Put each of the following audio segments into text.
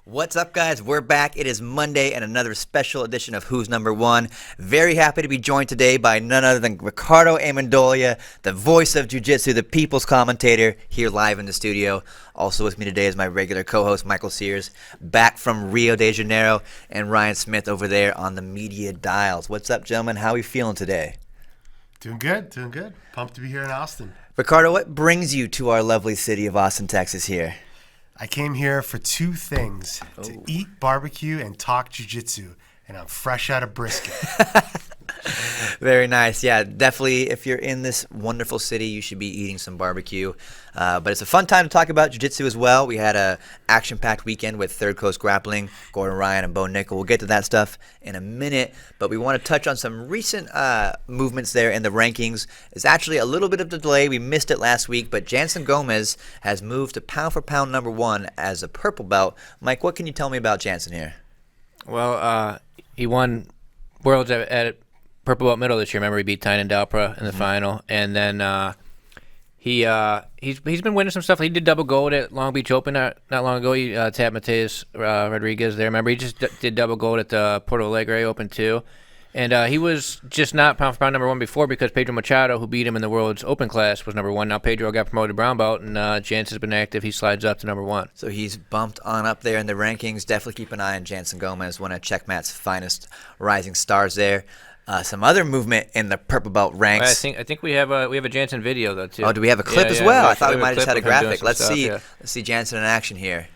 What's up, guys? We're back. It is Monday and another special edition of Who's Number One. Very happy to be joined today by none other than Ricardo Amendolia, the voice of Jiu-Jitsu, the people's commentator, here live in the studio. Also with me today is my regular co-host, Michael Sears, back from Rio de Janeiro, and Ryan Smith over there on the media dials. What's up, gentlemen? How are we feeling today? Doing good. Pumped to be here in Austin. Ricardo, what brings you to our lovely city of Austin, Texas here? I came here for two things, to eat barbecue and talk jiu-jitsu, and I'm fresh out of brisket. Very nice. Yeah, definitely if you're in this wonderful city, you should be eating some barbecue. But it's a fun time to talk about jiu-jitsu as well. We had a action-packed weekend with Third Coast Grappling, Gordon Ryan and Bo Nickal. We'll get to that stuff in a minute, but we want to touch on some recent movements there in the rankings. It's actually a little bit of a delay. We missed it last week, but Janssen Gomez has moved to pound-for-pound number one as a purple belt. Mike, what can you tell me about Janssen here? Well, he won Worlds at Purple Belt Middle this year. Remember, he beat Tynan Dalpra in the final, and then he's been winning some stuff. He did double gold at Long Beach Open not long ago. He tapped Mateus Rodriguez there. Remember, he just did double gold at the Porto Alegre Open too, and he was just not pound for pound number one before because Pedro Machado, who beat him in the World's Open class, was number one. Now Pedro got promoted to brown belt, and Janssen's been active. He slides up to number one. So he's bumped on up there in the rankings. Definitely keep an eye on Janssen Gomez, one of Checkmat's finest rising stars there. Some other movement in the purple belt ranks. I think we have a Janssen video though too. Oh, do we have a clip as well? I thought we might have just had a clip of him graphic. doing Let's some see. stuff, Let's see Janssen in action here.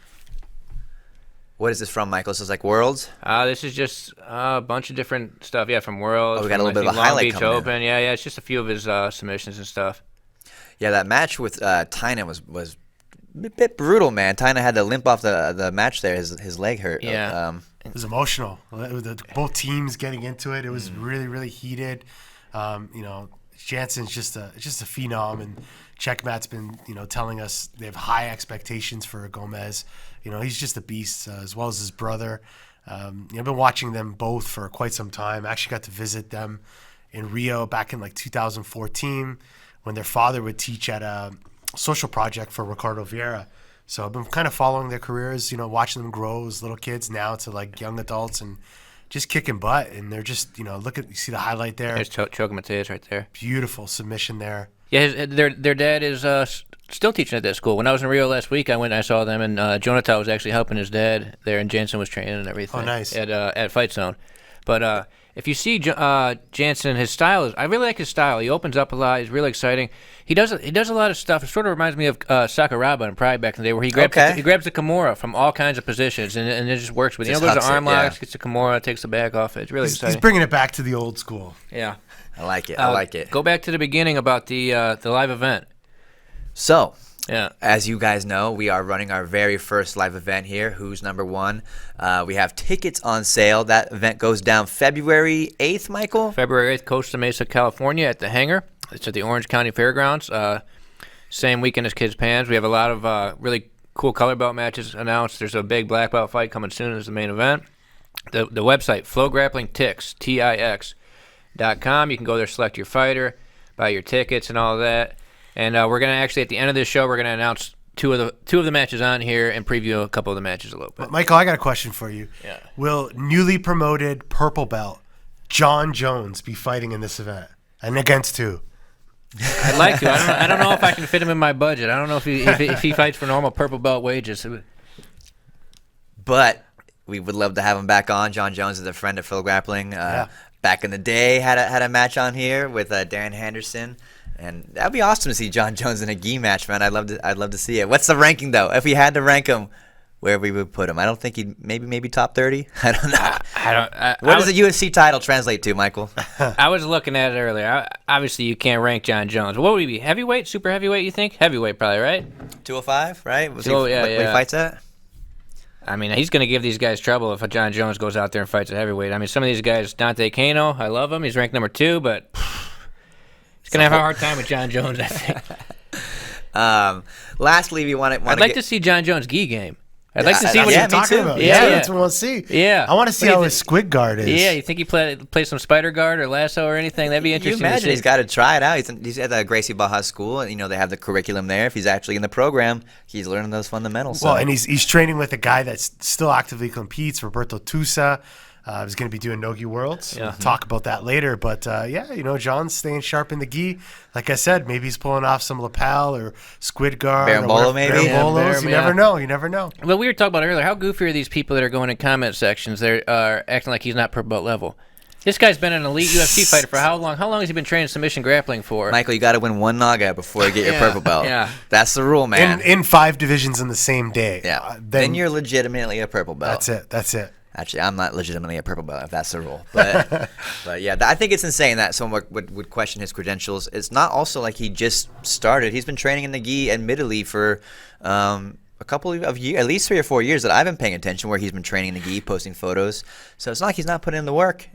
What is this from, Michael? This is like Worlds? This is just a bunch of different stuff. Yeah, from Worlds. Oh, we got a little bit of a Long highlight Beach coming Open. in. Yeah, it's just a few of his submissions and stuff. Yeah, that match with Tynan was a bit brutal, man. Tynan had to limp off the match there. His leg hurt. Yeah. It was emotional. Both teams getting into it. It was really, really heated. Janssen's just a phenom, and Checkmat's been telling us they have high expectations for Gomez. He's just a beast, as well as his brother. I've been watching them both for quite some time. I actually got to visit them in Rio back in 2014 when their father would teach at a social project for Ricardo Vieira. So I've been kind of following their careers, watching them grow as little kids now to young adults and just kicking butt. And they're just, you see the highlight there. There's Choke Mateus right there. Beautiful submission there. Yeah, their dad is still teaching at that school. When I was in Rio last week, I went and I saw them, and Jonathan was actually helping his dad there, and Janssen was training and everything. Oh, nice. At Fight Zone. But if you see Janssen, his style I really like his style. He opens up a lot. He's really exciting. He does a lot of stuff. It sort of reminds me of Sakuraba in Pride back in the day, where he grabs the Kimura from all kinds of positions, and it just works with it. Goes to arm locks, gets the Kimura, takes the back off it. It's really exciting. He's bringing it back to the old school. Yeah. I like it. I like it. Go back to the beginning about the live event. So, yeah, as you guys know, we are running our very first live event here, Who's Number One. We have tickets on sale. That event goes down February 8th, Michael? February 8th, Costa Mesa, California at the Hangar. It's at the Orange County Fairgrounds. Same weekend as Kids Pans. We have a lot of really cool color belt matches announced. There's a big black belt fight coming soon as the main event. The website, FloGrappling TIX.com. You can go there, select your fighter, buy your tickets and all of that. And we're going to actually, at the end of this show, we're going to announce two of the matches on here and preview a couple of the matches a little bit. Michael, I got a question for you. Yeah. Will newly promoted purple belt Jon Jones be fighting in this event? And against who? I'd like to. I don't know if I can fit him in my budget. I don't know if he fights for normal purple belt wages. But we would love to have him back on. Jon Jones is a friend of FloGrappling. Back in the day, had a match on here with Darren Henderson. And that'd be awesome to see Jon Jones in a gi match, man. I'd love to see it. What's the ranking though? If we had to rank him, where we would put him? I don't think he'd maybe top 30. I don't know. What does the UFC title translate to, Michael? I was looking at it earlier. Obviously, you can't rank Jon Jones. What would he be? Heavyweight, super heavyweight? You think heavyweight, probably, right? 205, right? What he fights at? I mean, he's going to give these guys trouble if Jon Jones goes out there and fights at heavyweight. I mean, some of these guys, Dante Cano, I love him. He's ranked number 2, but he's going to have a hard time with Jon Jones, I think. Lastly, we want to. I'd like to see Jon Jones' gi game. I'd like to see what yeah, he's me talking too. about. Yeah, yeah. That's what I want to see. Yeah. I want to see What do how you his squid guard is. Yeah, you think he play some spider guard or lasso or anything? That'd be You interesting. imagine to see. he's got to try it out. He's at the Gracie Baja school, and they have the curriculum there. If he's actually in the program, he's learning those fundamentals. Well, so. and he's training with a guy that still actively competes, Roberto Tusa. He's going to be doing Nogi Worlds. Yeah. We'll talk about that later. But, John's staying sharp in the gi. Like I said, maybe he's pulling off some lapel or squid guard. Berimbolo, maybe? Berimbolos. Yeah, You never know. You never know. Well, we were talking about earlier, how goofy are these people that are going in comment sections? They're acting like he's not purple belt level. This guy's been an elite UFC fighter for how long? How long has he been training submission grappling for? Michael, you got to win one knockout before you get your purple belt. Yeah. That's the rule, man. In 5 divisions in the same day. Yeah. Then you're legitimately a purple belt. That's it. Actually, I'm not legitimately a purple belt if that's the rule. But yeah, I think it's insane that someone would question his credentials. It's not also like he just started. He's been training in the gi, admittedly, for a couple of years, at least 3 or 4 years that I've been paying attention, where he's been training in the gi, posting photos. So it's not like he's not putting in the work.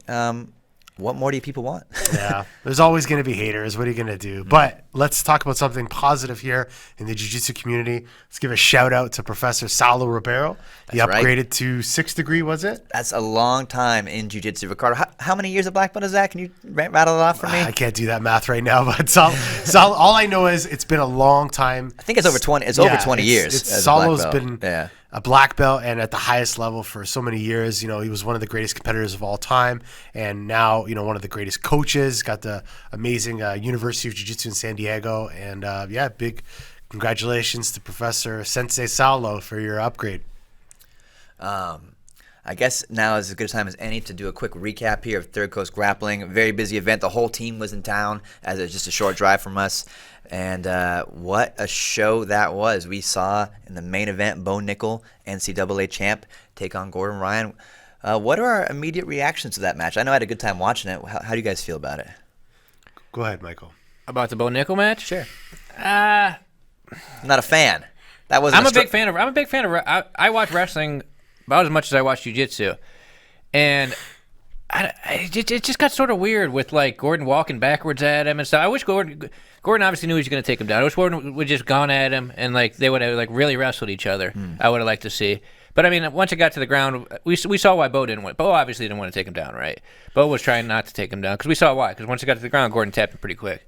What more do you people want? Yeah, there's always going to be haters. What are you going to do? But let's talk about something positive here in the jiu-jitsu community. Let's give a shout out to Professor Saulo Ribeiro. He That's right. upgraded to 6th degree, was it? That's a long time in jiu-jitsu. Ricardo, how many years of black belt is that? Can you rattle it off for me? I can't do that math right now, but all I know is it's been a long time. I think it's over 20. It's over 20 years. as a black Saulo's belt. been a black belt and at the highest level for so many years. He was one of the greatest competitors of all time, and now one of the greatest coaches. Got the amazing University of Jiu-Jitsu in San Diego, and big congratulations to Professor Sensei Saulo for your upgrade. I guess now is as good a time as any to do a quick recap here of Third Coast Grappling. A very busy event. The whole team was in town, as it's just a short drive from us. And what a show that was. We saw in the main event Bo Nickal, NCAA champ, take on Gordon Ryan. What are our immediate reactions to that match? I know I had a good time watching it. How do you guys feel about it? Go ahead, Michael. About the Bo Nickal match? Sure. I'm not a fan. That wasn't. I'm a big fan of. I watch wrestling about as much as I watch jiu-jitsu, and it just got sort of weird with like Gordon walking backwards at him and stuff. I wish Gordon obviously knew he was going to take him down. I wish Gordon would just gone at him and like they would have like really wrestled each other. I would have liked to see. But I mean, once it got to the ground, we saw why Bo didn't win. Bo obviously didn't want to take him down, right? Bo was trying not to take him down because we saw why. Because once it got to the ground, Gordon tapped him pretty quick.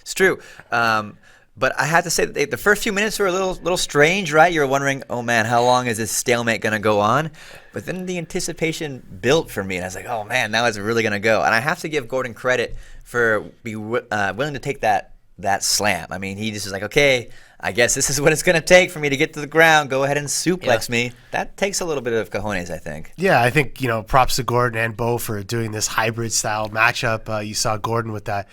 It's true. But I have to say that the first few minutes were a little strange, right? You were wondering, oh man, how long is this stalemate going to go on? But then the anticipation built for me, and I was like, oh man, now it's really going to go. And I have to give Gordon credit for willing to take that slam. I mean, he just was like, okay, I guess this is what it's going to take for me to get to the ground. Go ahead and suplex me. That takes a little bit of cojones, I think. Yeah, I think, props to Gordon and Bo for doing this hybrid style matchup. You saw Gordon with that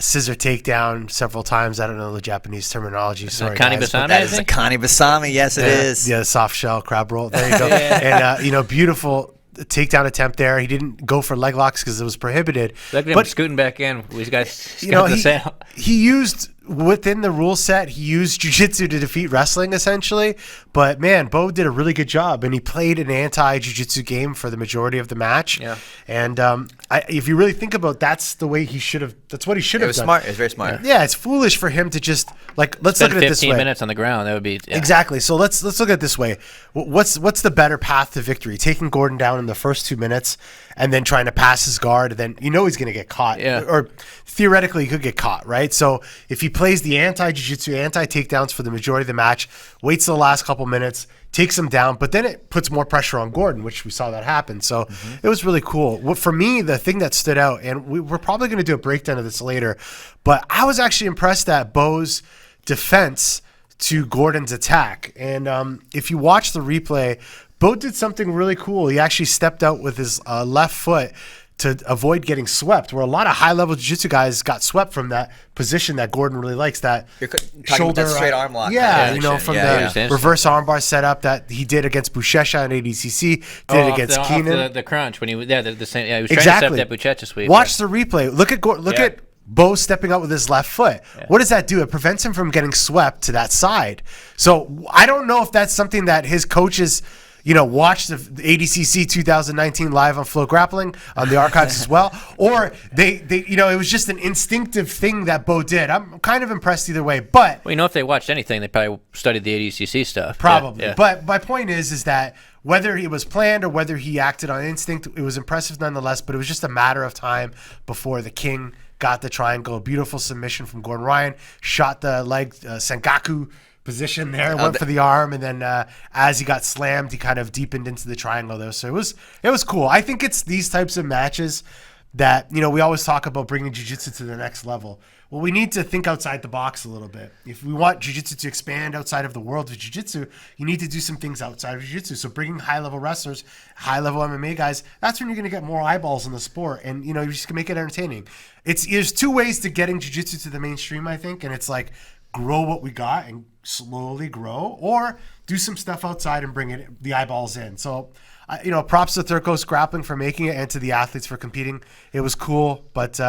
scissor takedown several times. I don't know the Japanese terminology. Sorry, Kani guys. Basami, That is a Kani Basami. Yes, it is. Yeah, soft shell crab roll. There you go. And, beautiful takedown attempt there. He didn't go for leg locks because it was prohibited. Look at him scooting back in. These guys, he used within the rule set. He used jiu-jitsu to defeat wrestling essentially. But man, Bo did a really good job, and he played an anti-jiu-jitsu game for the majority of the match. Yeah. And if you really think about, that's the way he should have. That's what he should have done. It was smart. It was very smart. Yeah, it's foolish for him to just let's look at it this way. 15 minutes on the ground. That would be Exactly. So let's look at it this way. What's the better path to victory? Taking Gordon down in the first 2 minutes and then trying to pass his guard, and then he's going to get caught. Yeah. Or theoretically, he could get caught, right? So if he plays the anti-jiu-jitsu, anti-takedowns for the majority of the match, waits the last couple minutes, takes him down, but then it puts more pressure on Gordon, which we saw that happen. So it was really cool. For me, the thing that stood out, and we're probably going to do a breakdown of this later, but I was actually impressed at Bo's defense to Gordon's attack. And if you watch the replay, Bo did something really cool. He actually stepped out with his left foot to avoid getting swept, where a lot of high-level jiu-jitsu guys got swept from that position that Gordon really likes, that shoulder, that straight arm lock. Yeah, from the reverse armbar setup that he did against Buchecha in ADCC, did it against Keenan. The crunch when he was he was trying exactly. to step that Buchecha sweep. Watch the replay. Look at Bo stepping up with his left foot. Yeah. What does that do? It prevents him from getting swept to that side. So I don't know if that's something that his coaches watch the ADCC 2019 live on FloGrappling on the archives as well, or they it was just an instinctive thing that Bo did. I'm kind of impressed either way, but Well, if they watched anything, they probably studied the ADCC stuff. probably. Yeah. But my point is that whether it was planned or whether he acted on instinct, it was impressive nonetheless. But it was just a matter of time before the King got the triangle. Beautiful submission from Gordon Ryan, shot the leg Sengaku position there, went for the arm, and then as he got slammed, he kind of deepened into the triangle there. So it was cool. I think it's these types of matches that, we always talk about bringing jiu-jitsu to the next level. Well, we need to think outside the box a little bit. If we want jiu-jitsu to expand outside of the world of jiu-jitsu, you need to do some things outside of jiu-jitsu. So bringing high-level wrestlers, high-level MMA guys, that's when you're going to get more eyeballs in the sport, and you're just going to make it entertaining. There's two ways to getting jiu-jitsu to the mainstream, I think, and it's like grow what we got and slowly grow, or do some stuff outside and bring the eyeballs in. So, props to Third Coast Grappling for making it and to the athletes for competing. It was cool, but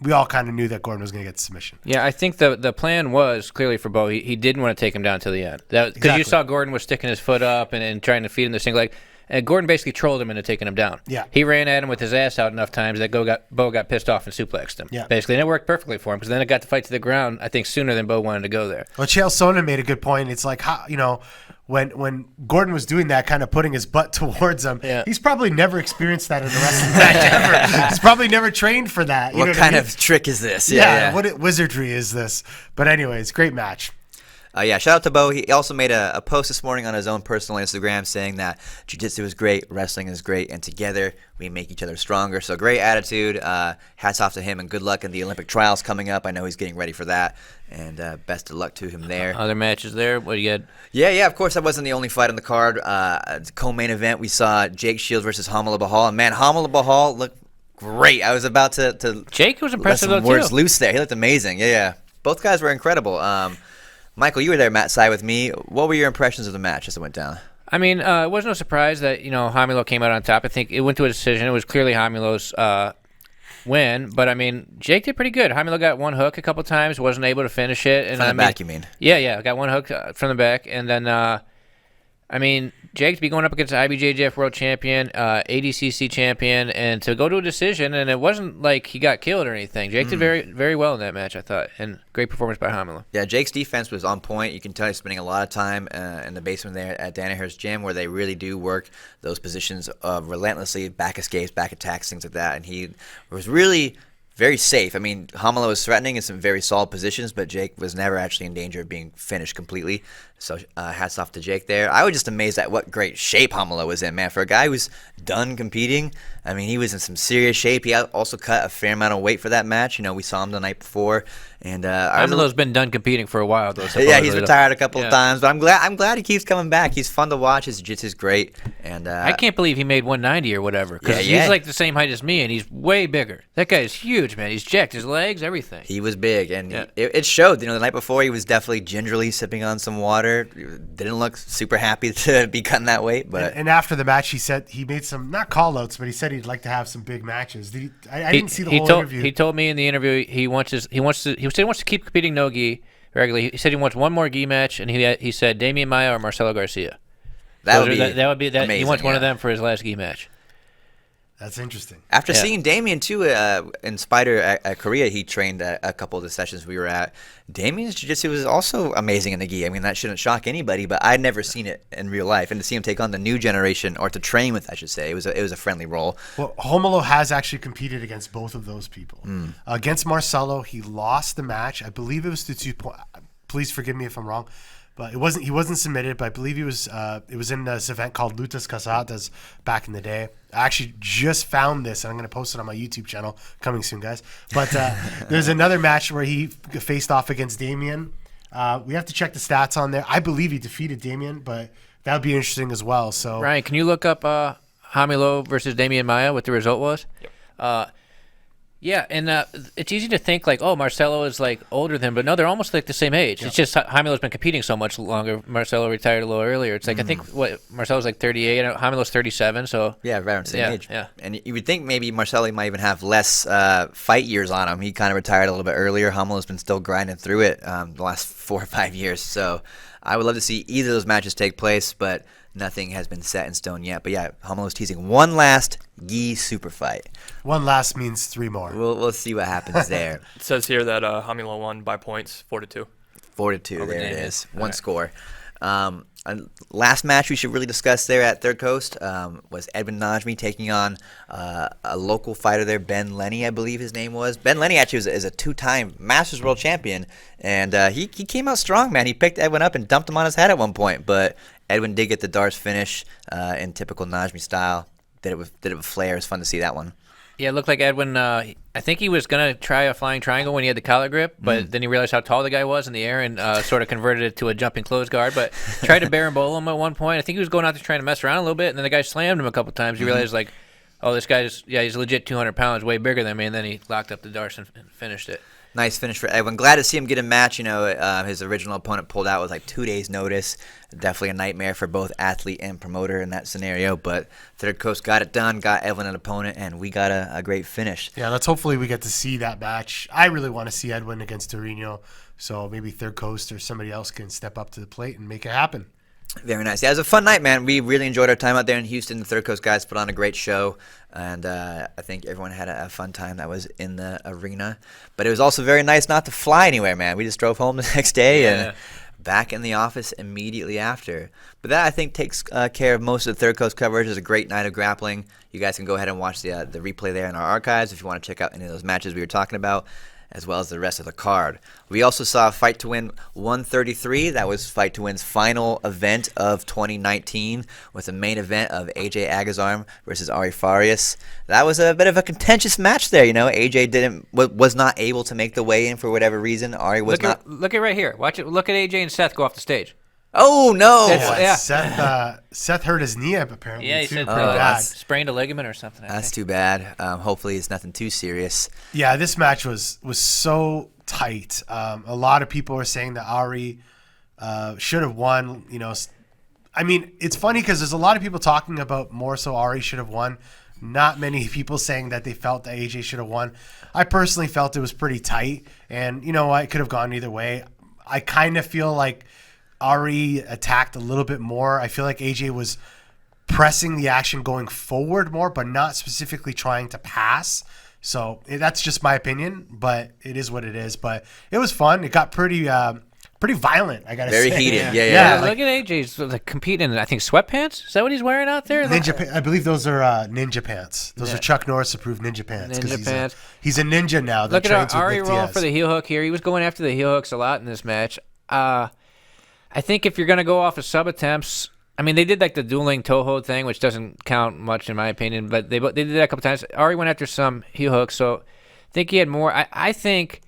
we all kind of knew that Gordon was going to get the submission. Yeah, I think the plan was clearly for Bo. He didn't want to take him down to the end. Because you saw Gordon was sticking his foot up and trying to feed him the single leg. And Gordon basically trolled him into taking him down. Yeah. He ran at him with his ass out enough times that Bo got pissed off and suplexed him. Yeah. Basically, and it worked perfectly for him because then it got the fight to the ground, I think, sooner than Bo wanted to go there. Well, Chael Sonnen made a good point. It's like, how, when Gordon was doing that, kind of putting his butt towards him, he's probably never experienced that in the wrestling match ever. He's probably never trained for that. What kind of trick is this? Yeah. What wizardry is this? But anyways, great match. Shout out to Bo. He also made a post this morning on his own personal Instagram saying that jiu-jitsu is great, wrestling is great, and together we make each other stronger. So great attitude. Hats off to him, and good luck in the Olympic trials coming up. I know he's getting ready for that, and best of luck to him there. Other matches there? What do you got? Yeah, of course, that wasn't the only fight on the card. Co-main event, we saw Jake Shields versus Hamelin Bahal. And man, Hamelin Bahal looked great. I was about to Jake was impressive let some though, words too. loose there. He looked amazing. Yeah. Both guys were incredible. Michael, you were there, Matt side with me. What were your impressions of the match as it went down? I mean, it was no surprise that, Hamilo came out on top. I think it went to a decision. It was clearly Hamilo's win. But, I mean, Jake did pretty good. Hamilo got one hook a couple times, wasn't able to finish it. And From the back, you mean? Yeah, got one hook from the back. And then, Jake to be going up against the IBJJF World Champion, ADCC Champion, and to go to a decision, and it wasn't like he got killed or anything. Jake did very, very well in that match, I thought, and great performance by Hamilin. Yeah, Jake's defense was on point. You can tell he's spending a lot of time in the basement there at Danaher's gym, where they really do work those positions relentlessly, back escapes, back attacks, things like that, and he was really very safe. I mean, Hamilo was threatening in some very solid positions, but Jake was never actually in danger of being finished completely. So hats off to Jake there. I was just amazed at what great shape Hamilo was in, man. For a guy who's done competing, I mean, he was in some serious shape. He also cut a fair amount of weight for that match. We saw him the night before. And Hamilo's been done competing for a while, though. Yeah, he's retired a couple of times, but I'm glad he keeps coming back. He's fun to watch. His jiu-jitsu's great. And I can't believe he made 190 or whatever, because he's like the same height as me, and he's way bigger. That guy is huge, man. He's jacked. His legs, everything. He was big, and it showed. The night before, he was definitely gingerly sipping on some water. Didn't look super happy to be cutting that weight, but and after the match, he said he made some not call-outs, but he said he'd like to have some big matches. I didn't see the whole interview. He told me in the interview he said he wants to keep competing no gi regularly. He said he wants one more gi match, and he said Damian Maia or Marcelo Garcia. That would be amazing, he wants one of them for his last gi match. That's interesting. After seeing Damian, too, in Spider at Korea, he trained a couple of the sessions we were at. Damian's jiu-jitsu was also amazing in the gi. I mean, that shouldn't shock anybody, but I'd never seen it in real life. And to see him take on the new generation, or to train with, I should say, it was a friendly role. Well, Homolo has actually competed against both of those people. Against Marcelo, he lost the match. I believe it was to 2 points. Please forgive me if I'm wrong. But he wasn't submitted, but I believe it was in this event called Lutas Casadas back in the day. I actually just found this, and I'm going to post it on my YouTube channel. Coming soon, guys. But there's another match where he faced off against Damian. We have to check the stats on there. I believe he defeated Damian, but that would be interesting as well. So Ryan, can you look up Hamilo versus Damian Maia, what the result was? Yep. Yeah, and it's easy to think like, oh, Marcelo is like older than, but no, they're almost like the same age. Yep. It's just Hamilo's been competing so much longer. Marcelo retired a little earlier. It's like I think Marcelo's like 38, Hamilo's 37. So yeah, right around the same age. Yeah, and you would think maybe Marcelo might even have less fight years on him. He kind of retired a little bit earlier. Hamilo's been still grinding through it the last 4 or 5 years. So I would love to see either of those matches take place, but nothing has been set in stone yet. But yeah, Hamelin was teasing one last gi super fight. One last means 3 more. We'll see what happens there. It says here that Hamelin won by points, 4-2. 4-2, there it is. One score. Last match we should really discuss there at Third Coast was Edwin Najmi taking on a local fighter there, Ben Lenny, I believe his name was. Ben Lenny actually is a 2-time Masters World Champion, and he came out strong, man. He picked Edwin up and dumped him on his head at one point, but Edwin did get the darts finish in typical Najmi style. Did it with flair. It was fun to see that one. Yeah, it looked like Edwin, I think he was going to try a flying triangle when he had the collar grip, but then he realized how tall the guy was in the air and sort of converted it to a jumping close guard, but tried to berimbolo him at one point. I think he was going out there trying to mess around a little bit, and then the guy slammed him a couple times. He realized, like, oh, this guy's, he's legit 200 pounds, way bigger than me, and then he locked up the darts and finished it. Nice finish for Edwin. Glad to see him get a match. His original opponent pulled out with like 2 days' notice. Definitely a nightmare for both athlete and promoter in that scenario. But Third Coast got it done, got Edwin an opponent, and we got a great finish. Yeah, hopefully we get to see that match. I really want to see Edwin against Torino, so maybe Third Coast or somebody else can step up to the plate and make it happen. Very nice. Yeah, it was a fun night, man. We really enjoyed our time out there in Houston. The Third Coast guys put on a great show, and I think everyone had a fun time that was in the arena. But it was also very nice not to fly anywhere, man. We just drove home the next day and back in the office immediately after. But that, I think, takes care of most of the Third Coast coverage. It was a great night of grappling. You guys can go ahead and watch the replay there in our archives if you want to check out any of those matches we were talking about, as well as the rest of the card. We also saw Fight to Win 133. That was Fight to Win's final event of 2019 with the main event of AJ Agazarm versus Ary Farias. That was a bit of a contentious match there. AJ was not able to make the weigh-in for whatever reason. Ary was not. Look at right here. Watch it. Look at AJ and Seth go off the stage. Oh, no. Seth hurt his knee up, apparently. Yeah, he too. said sprained a ligament or something. That's too bad. Hopefully it's nothing too serious. Yeah, this match was so tight. A lot of people are saying that Ary should have won. I mean, it's funny because there's a lot of people talking about more so Ary should have won. Not many people saying that they felt that AJ should have won. I personally felt it was pretty tight, and it could have gone either way. I kind of feel like Ary attacked a little bit more. I feel like AJ was pressing the action going forward more, but not specifically trying to pass. So that's just my opinion, but it is what it is. But it was fun. It got pretty violent, I gotta say. Very heated. Yeah. Look at AJ's competing in, I think, sweatpants. Is that what he's wearing out there? I believe those are ninja pants. Those are Chuck Norris approved ninja pants. Ninja pants. He's a ninja now. Look at Ary rolling for the heel hook here. He was going after the heel hooks a lot in this match. I think if you're going to go off of sub attempts, I mean, they did like the dueling toe hold thing, which doesn't count much in my opinion, but they did that a couple times. Ary went after some heel hooks, so I think he had more. I think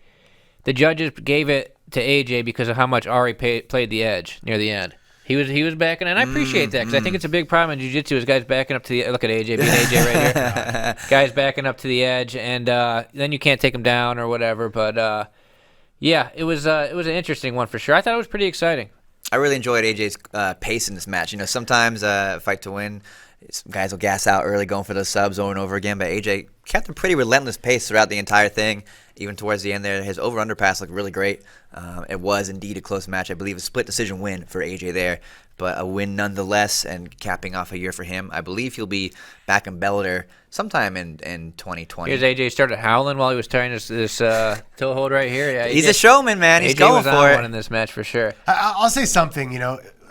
the judges gave it to AJ because of how much Ary played the edge near the end. He was backing, and I appreciate that because I think it's a big problem in jiu-jitsu is guys backing up to the. Look at AJ, being AJ right here. Guys backing up to the edge, and then you can't take him down or whatever. But yeah, it was an interesting one for sure. I thought it was pretty exciting. I really enjoyed AJ's pace in this match. Sometimes Fight to Win, some guys will gas out early going for those subs over and over again, but AJ kept a pretty relentless pace throughout the entire thing. Even towards the end there, his over-under pass looked really great. It was indeed a close match. I believe a split decision win for AJ there, but a win nonetheless, and capping off a year for him. I believe he'll be back in Bellator sometime in 2020. Here's AJ started howling while he was trying this toe hold right here. Yeah, he's a showman, man. He's AJ going was for on it. one in this match for sure. I'll say something.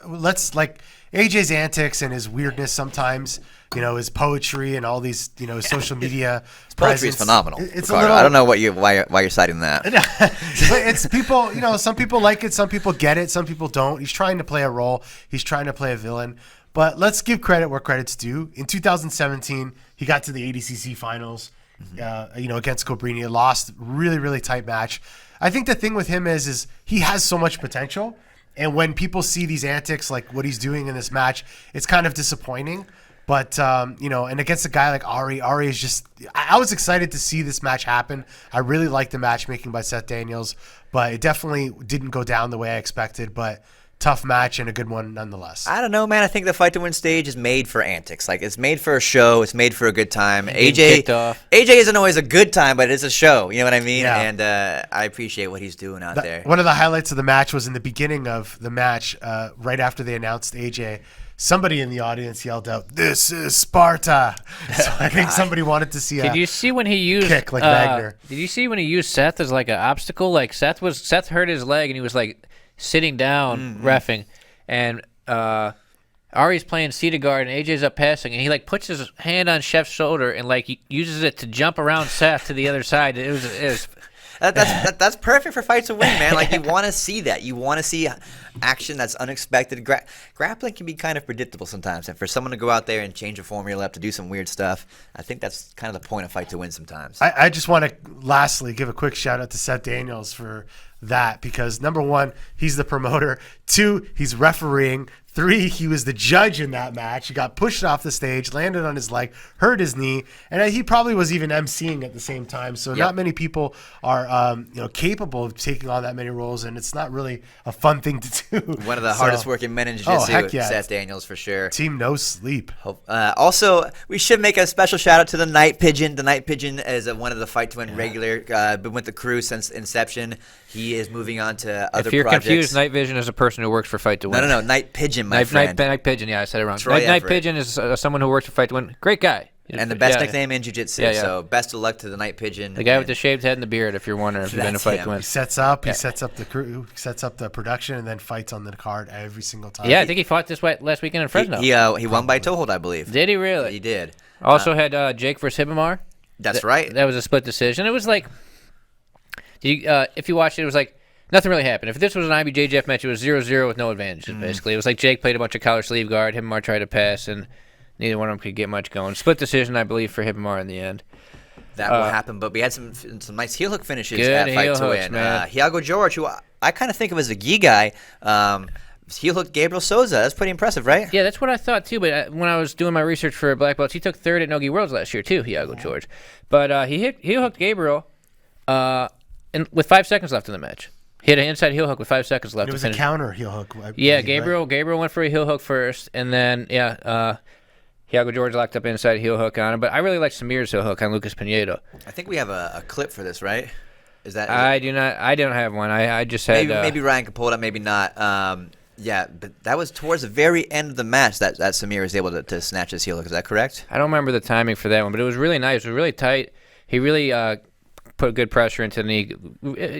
Let's AJ's antics and his weirdness sometimes. His poetry and all these, his social media. His poetry is phenomenal. It's Ricardo. a little. I don't know why you're citing that. But it's people. Some people like it. Some people get it. Some people don't. He's trying to play a role. He's trying to play a villain. But let's give credit where credit's due. In 2017, he got to the ADCC finals. Against Cobrini, lost. Really, really tight match. I think the thing with him is he has so much potential, and when people see these antics like what he's doing in this match, it's kind of disappointing. But, and against a guy like Ary is just – I was excited to see this match happen. I really liked the matchmaking by Seth Daniels, but it definitely didn't go down the way I expected. But tough match and a good one nonetheless. I don't know, man. I think the Fight to Win stage is made for antics. Like, it's made for a show. It's made for a good time. Kicked off. AJ isn't always a good time, but it's a show. You know what I mean? Yeah. And I appreciate what he's doing out there. One of the highlights of the match was in the beginning of the match, right after they announced AJ. Somebody in the audience yelled out, "This is Sparta!" So I think somebody wanted to see Did you see when he used kick like Wagner. Did you see when he used Seth as like an obstacle? Like Seth hurt his leg and he was like sitting down reffing, and Ary's playing seated guard and AJ's up passing, and he like puts his hand on Chef's shoulder and like he uses it to jump around Seth to the other side. It was That's perfect for Fight to Win, man. Like, you want to see that. You want to see action that's unexpected. Grappling can be kind of predictable sometimes, and for someone to go out there and change a formula up to do some weird stuff, I think that's kind of the point of Fight to Win sometimes. I just want to lastly give a quick shout out to Seth Daniels for that, because number one, he's the promoter. Two, he's refereeing. Three, he was the judge in that match. He got pushed off the stage, landed on his leg, hurt his knee, and he probably was even emceeing at the same time. So not many people are capable of taking on that many roles, and it's not really a fun thing to do. One of the hardest working men in jiu-jitsu, heck yeah. Seth Daniels for sure. Team No Sleep. Also, we should make a special shout out to the Night Pigeon. The Night Pigeon is one of the Fight to Win regular. Been with the crew since inception. He is moving on to other projects. If you're confused, Night Vision is a person who works for Fight to Win. No, Night Pigeon, my friend. Night Pigeon, yeah, I said it wrong. Troy Night Everett. Pigeon is someone who works for Fight to Win. Great guy. And the best nickname in jiu-jitsu. Yeah. So best of luck to the Night Pigeon. The guy with the shaved head and the beard, if you're wondering if you've been to Fight to Win. He sets up the crew, sets up the production, and then fights on the card every single time. Yeah, I think he fought this last weekend in Fresno. He won by toe hold, I believe. Did he really? He did. Also had Jake versus Hibamar. That's right. That was a split decision. It was like, if you watched it, it was like nothing really happened. If this was an IBJJF match, it was 0-0 with no advantages, basically. It was like Jake played a bunch of collar sleeve guard, Hibamar tried to pass, and neither one of them could get much going. Split decision, I believe, for Hibamar in the end. That will happen, but we had some nice heel hook finishes Good at Fight heel to hooks, Win. man. Hiago George, who I kind of think of as a gi guy, heel hooked Gabriel Souza. That's pretty impressive, right? Yeah, that's what I thought, too. But when I was doing my research for Black Belts, he took third at Nogi Worlds last year, too, Hiago George. But he hooked Gabriel with 5 seconds left in the match. He hit an inside heel hook with 5 seconds left. It was a counter heel hook. Gabriel went for a heel hook first, and then Hiago George locked up inside heel hook on him. But I really like Samir's heel hook on Lucas Pinedo. I think we have a clip for this, right? I do not. I don't have one. I just had. Maybe Ryan can pull it up, maybe not. But that was towards the very end of the match that Samir was able to snatch his heel hook. Is that correct? I don't remember the timing for that one, but it was really nice. It was really tight. He really put good pressure into the knee.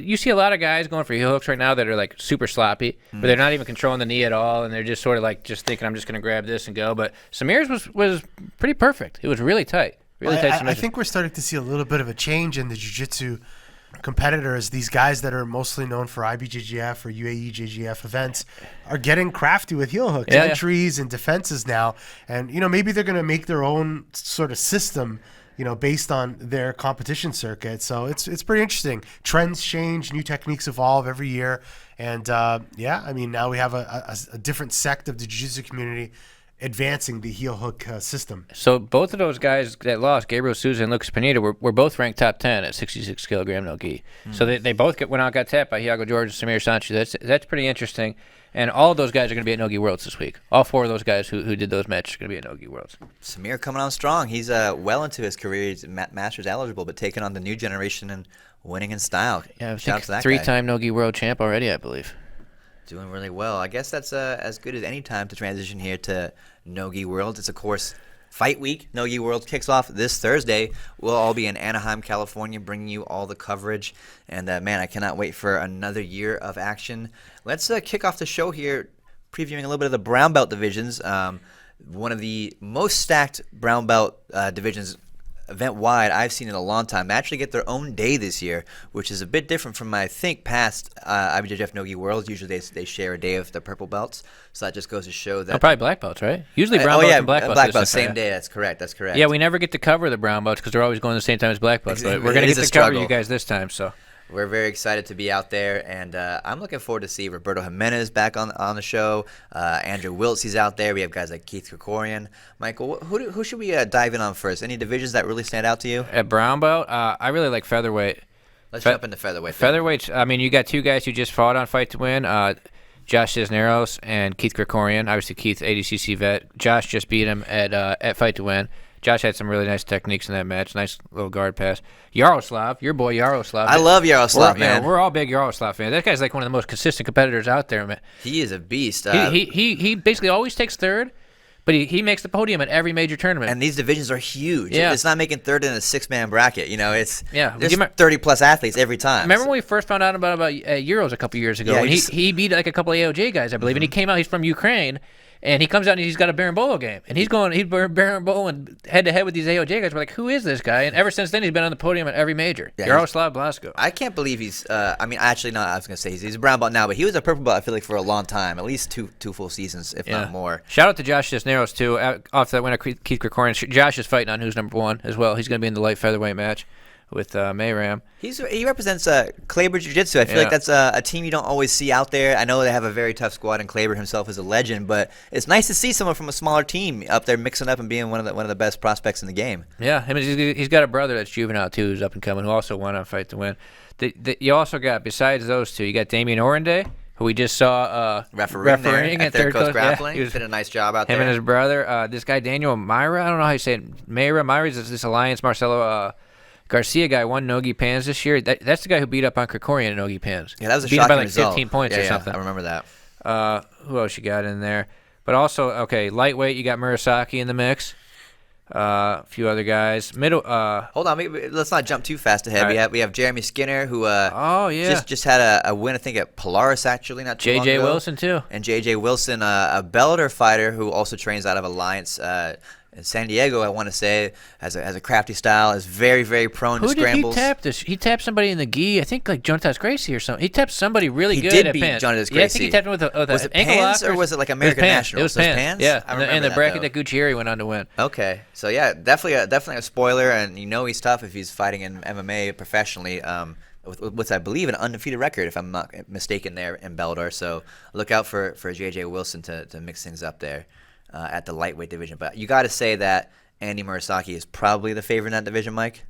You see a lot of guys going for heel hooks right now that are like super sloppy, but they're not even controlling the knee at all, and they're just sort of like just thinking, I'm just going to grab this and go. But Samir's was pretty perfect. It was really tight. Really tight. I think we're starting to see a little bit of a change in the jiu-jitsu competitors. These guys that are mostly known for IBJJF or UAE-JJF events are getting crafty with heel hooks, entries, and defenses now. And, maybe they're going to make their own sort of system based on their competition circuit. So it's pretty interesting. Trends change, new techniques evolve every year. And, now we have a different sect of the jiu-jitsu community advancing the heel hook system. So both of those guys that lost, Gabriel Souza and Lucas Pineda, were both ranked top 10 at 66 kilogram no gi. So they both got tapped by Hiago George and Samir Sanchez. That's pretty interesting. And all of those guys are going to be at Nogi Worlds this week. All four of those guys who did those matches are going to be at Nogi Worlds. Samir coming on strong. He's well into his career. He's Masters eligible, but taking on the new generation and winning in style. Yeah, I Shout out think to that three-time Nogi World champ already, I believe. Doing really well. I guess that's as good as any time to transition here to Nogi Worlds. It's, of course, Fight Week. Nogi Worlds kicks off this Thursday. We'll all be in Anaheim, California, bringing you all the coverage. And, man, I cannot wait for another year of action. Let's kick off the show here, previewing a little bit of the brown belt divisions. One of the most stacked brown belt divisions event-wide I've seen in a long time. They actually get their own day this year, which is a bit different from, I think, past IBJJF Nogi Worlds. Usually they share a day of the purple belts, so that just goes to show that... probably black belts, right? Usually brown belts and black belts. Black belts, same day. That's correct. Yeah, we never get to cover the brown belts because they're always going the same time as black belts, but we're going to get to cover you guys this time, so... We're very excited to be out there, and I'm looking forward to see Roberto Jimenez back on the show. Andrew Wiltz, he's out there. We have guys like Keith Krikorian. Michael, who should we dive in on first? Any divisions that really stand out to you? At brown belt, I really like featherweight. Let's jump into featherweight. Featherweight, I mean, you got two guys who just fought on Fight to Win. Josh Cisneros and Keith Krikorian. Obviously, Keith, ADCC vet. Josh just beat him at Fight to Win. Josh had some really nice techniques in that match. Nice little guard pass. Yaroslav, your boy Yaroslav. I love Yaroslav, man. We're all big Yaroslav fans. That guy's like one of the most consistent competitors out there, man. He is a beast. He basically always takes third, but he makes the podium at every major tournament. And these divisions are huge. Yeah. It's not making third in a 6-man bracket. There's Yeah. 30-plus athletes every time. Remember when we first found out about Euros a couple years ago? Yeah, when he beat like a couple of AOJ guys, I believe, and he came out. He's from Ukraine, and he comes out and he's got a Berimbolo game, and he's Berimbolo head to head with these AOJ guys. We're like, who is this guy? And ever since then, he's been on the podium at every major. Yeah, Yaroslav Blasko. I can't believe he's. Actually, not. I was gonna say he's a brown belt now, but he was a purple belt. I feel like for a long time, at least two full seasons, if not more. Shout out to Josh Cisneros too. Off that winner, Keith Krikorian. Josh is fighting on who's number one as well. He's going to be in the light featherweight match with Mayram. He represents Kleber Jiu-Jitsu. I feel like that's a team you don't always see out there. I know they have a very tough squad, and Kleber himself is a legend. But it's nice to see someone from a smaller team up there mixing up and being one of the best prospects in the game. Yeah, he's got a brother that's juvenile too, who's up and coming, who also won on Fight to Win. You also got, besides those two, you got Damian Orende, who we just saw refereeing at Third Coast Grappling. He did a nice job out there. Him and his brother. This guy Daniel Myra, I don't know how you say it. Myra's this Alliance Marcelo Garcia guy won Nogi Pans this year. That's the guy who beat up on Krikorian in Nogi Pans. Yeah, that was a beat shocking him by like result. 15 points or something. I remember that. Who else you got in there? But also, lightweight, you got Murasaki in the mix. A few other guys. Hold on, let's not jump too fast ahead. Right. We have Jeremy Skinner, who just had a win, I think, at Polaris actually not too long ago. J.J. Wilson too. And J.J. Wilson, a Bellator fighter who also trains out of Alliance in San Diego, I want to say, has a crafty style, is very, very prone to scrambles. Who did he tap this? He tapped somebody in the gi, I think like Jonatas Gracie or something. He tapped somebody really good did at beat Pans. Jonatas Gracie. Yeah, I think he tapped him with was it ankle Pans lock or was it like American National? It was Pans. Yeah, I remember in the that, bracket though. that Guccieri went on to win. Okay, so yeah, definitely a spoiler, and he's tough if he's fighting in MMA professionally. With I believe an undefeated record, if I'm not mistaken, there in Bellator. So look out for J.J. Wilson to mix things up there at the lightweight division. But you got to say that Andy Murasaki is probably the favorite in that division, Mike.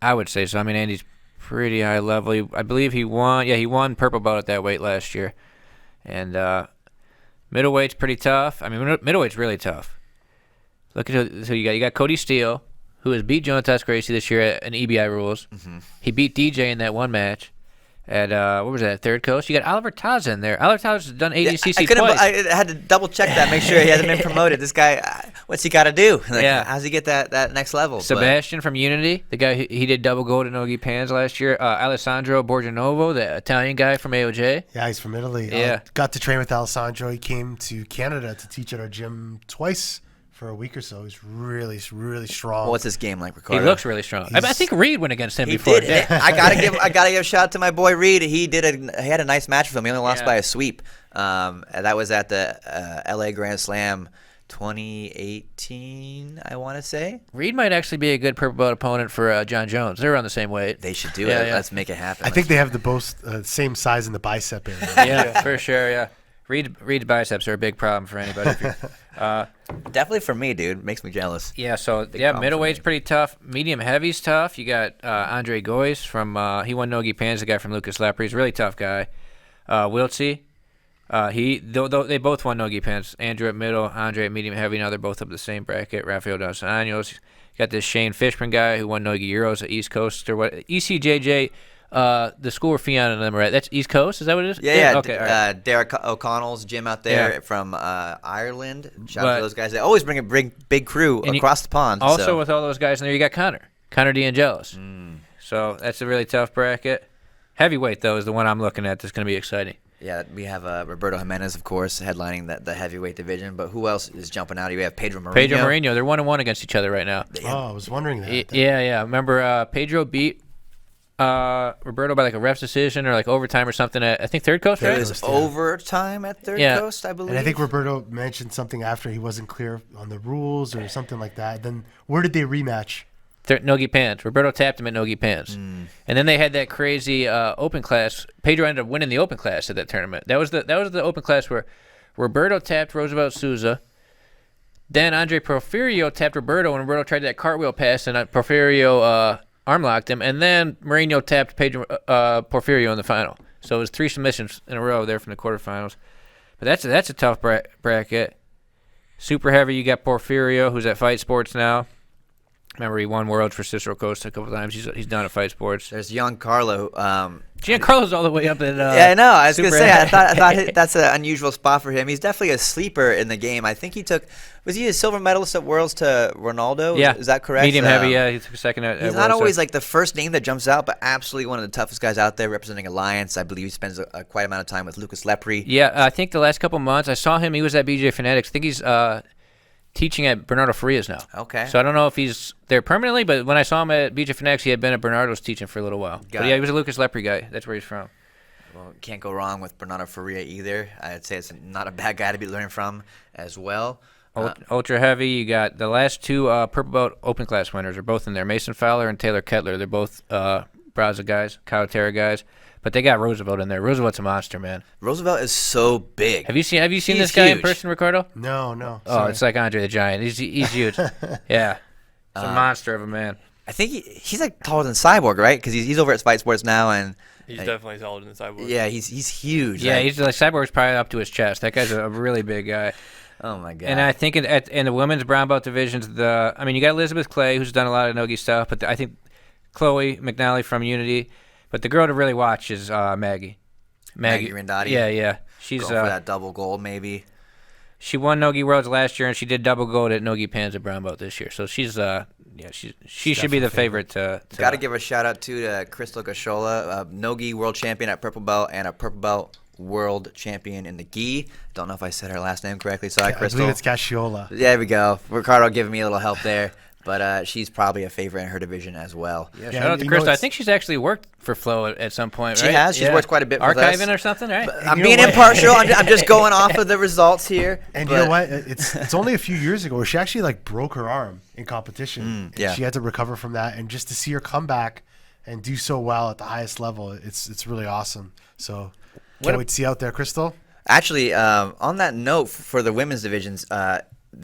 I would say so. I mean, Andy's pretty high level. I believe he won. Yeah, he won purple belt at that weight last year. And middleweight's pretty tough. I mean, middleweight's really tough. Look at who you got Cody Steele, who has beat Jonatas Gracie this year in EBI rules. Mm-hmm. He beat DJ in that one match at what was that, Third Coast? You got Oliver Taza in there. Oliver Taza's done ADCC twice. I had to double check that, make sure he hasn't been promoted. This guy, what's he got to do? How's he get that next level? Sebastian from Unity, the guy he did double gold at Nogi Pans last year. Alessandro Borginovo, the Italian guy from AOJ. Yeah, he's from Italy. Yeah, got to train with Alessandro. He came to Canada to teach at our gym twice for a week or so. He's really, really strong. Well, what's his game like, Ricardo? He looks really strong. I think Reed went against him before. He did. I gotta give a shout out to my boy Reed. He had a nice match with him. He only lost by a sweep. That was at the LA Grand Slam 2018, I want to say. Reed might actually be a good purple belt opponent for Jon Jones. They're on the same weight. They should do it. Yeah. Let's make it happen. I think they have the both same size in the bicep area. Yeah, for sure. Yeah. Reed's biceps are a big problem for anybody. Definitely for me, dude. Makes me jealous. Yeah, middleweight's pretty tough. Medium heavy's tough. You got Andre Goyce from he won Nogi Pans, the guy from Lucas Lepre. He's a really tough guy. Wiltsey, they both won Nogi Pans. Andrew at middle, Andre at medium heavy. Now they're both up the same bracket. Rafael Dos Anjos. You got this Shane Fishman guy who won Nogi Euros at East Coast or what? ECJJ. The school where Fionn and them are at. That's East Coast? Is that what it is? Yeah. Okay. Right. Derek O'Connell's gym out there from Ireland. Shout out to those guys. They always bring a big crew across the pond. Also, with all those guys in there, you got Connor D'Angelis. So that's a really tough bracket. Heavyweight, though, is the one I'm looking at that's going to be exciting. Yeah, we have Roberto Jimenez, of course, headlining the heavyweight division. But who else is jumping out? We have Pedro Marinho. They're 1-1 against each other right now. Oh, I was wondering that. Yeah. Remember, Pedro beat Roberto by like a ref's decision or like overtime or something at, I think, Third Coast, right? It was overtime at Third Coast, I believe. And I think Roberto mentioned something after he wasn't clear on the rules or something like that. Then where did they rematch? Nogi Pans. Roberto tapped him at Nogi Pans. And then they had that crazy open class. Pedro ended up winning the open class at that tournament. That was the open class where Roberto tapped Roosevelt Souza. Then Andre Porfirio tapped Roberto, and Roberto tried that cartwheel pass, and Porfirio arm locked him, and then Marinho tapped Pedro Porfirio in the final. So it was 3 submissions in a row there from the quarterfinals. But that's a tough bracket. Super heavy, you got Porfirio, who's at Fight Sports now. Remember, he won Worlds for Cicero Costa a couple times. He's done at Fight Sports. There's Giancarlo. Giancarlo's all the way up at yeah, I know. I was going to say, I thought heavy. that's an unusual spot for him. He's definitely a sleeper in the game. I think was he a silver medalist at Worlds to Ronaldo? Yeah. Is that correct? Medium heavy, yeah. He took a second at He's not always like the first name that jumps out, but absolutely one of the toughest guys out there representing Alliance. I believe he spends a quite amount of time with Lucas Lepre. Yeah, I think the last couple months, I saw him. He was at BJ Fanatics. I think he's teaching at Bernardo Farias now. Okay. So I don't know if he's there permanently, but when I saw him at BJ Fanatics, he had been at Bernardo's teaching for a little while. But yeah, he was a Lucas Lepre guy. That's where he's from. Well, can't go wrong with Bernardo Faria either. I'd say it's not a bad guy to be learning from as well. Ultra heavy, you got the last 2 Purple Belt Open Class winners are both in there. Mason Fowler and Taylor Kettler. They're both Braza guys, Kyle guys. But they got Roosevelt in there. Roosevelt's a monster, man. Roosevelt is so big. Have you seen He's this guy in huge. person, Ricardo? No. Oh, it's like Andre the Giant. He's huge. Yeah. It's a monster of a man. I think he's like taller than Cyborg, right? Because he's over at Fight Sports now, and He's definitely taller than Cyborg. yeah, he's huge. Yeah, right? he's like Cyborg's probably up to his chest. That guy's a really big guy. Oh my god. And I think in the women's brown belt divisions, you got Elizabeth Clay, who's done a lot of Nogi stuff, but I think Chloe McNally from Unity. But the girl to really watch is Maggie Rindotti. Yeah. She's going for that double gold maybe. She won Nogi Worlds last year, and she did double gold at Nogi Pans at brown belt this year. So she should be the favorite to Got to give a shout out to Crystal Gashola, Nogi world champion at purple belt and a purple belt world champion in the gi. Don't know if I said her last name correctly. Sorry, Crystal. I believe it's Casciola. There we go. Ricardo giving me a little help there. But she's probably a favorite in her division as well. Yeah, shout out to Krista. I think she's actually worked for Flo at some point, right? She has. She's worked quite a bit with us. Archiving or something, right? I'm being impartial. I'm just going off of the results here. And you know what? It's only a few years ago where she actually broke her arm in competition. Yeah. And she had to recover from that. And just to see her come back and do so well at the highest level, it's really awesome. So can't wait to see you out there, Crystal. Actually, on that note, for the women's divisions,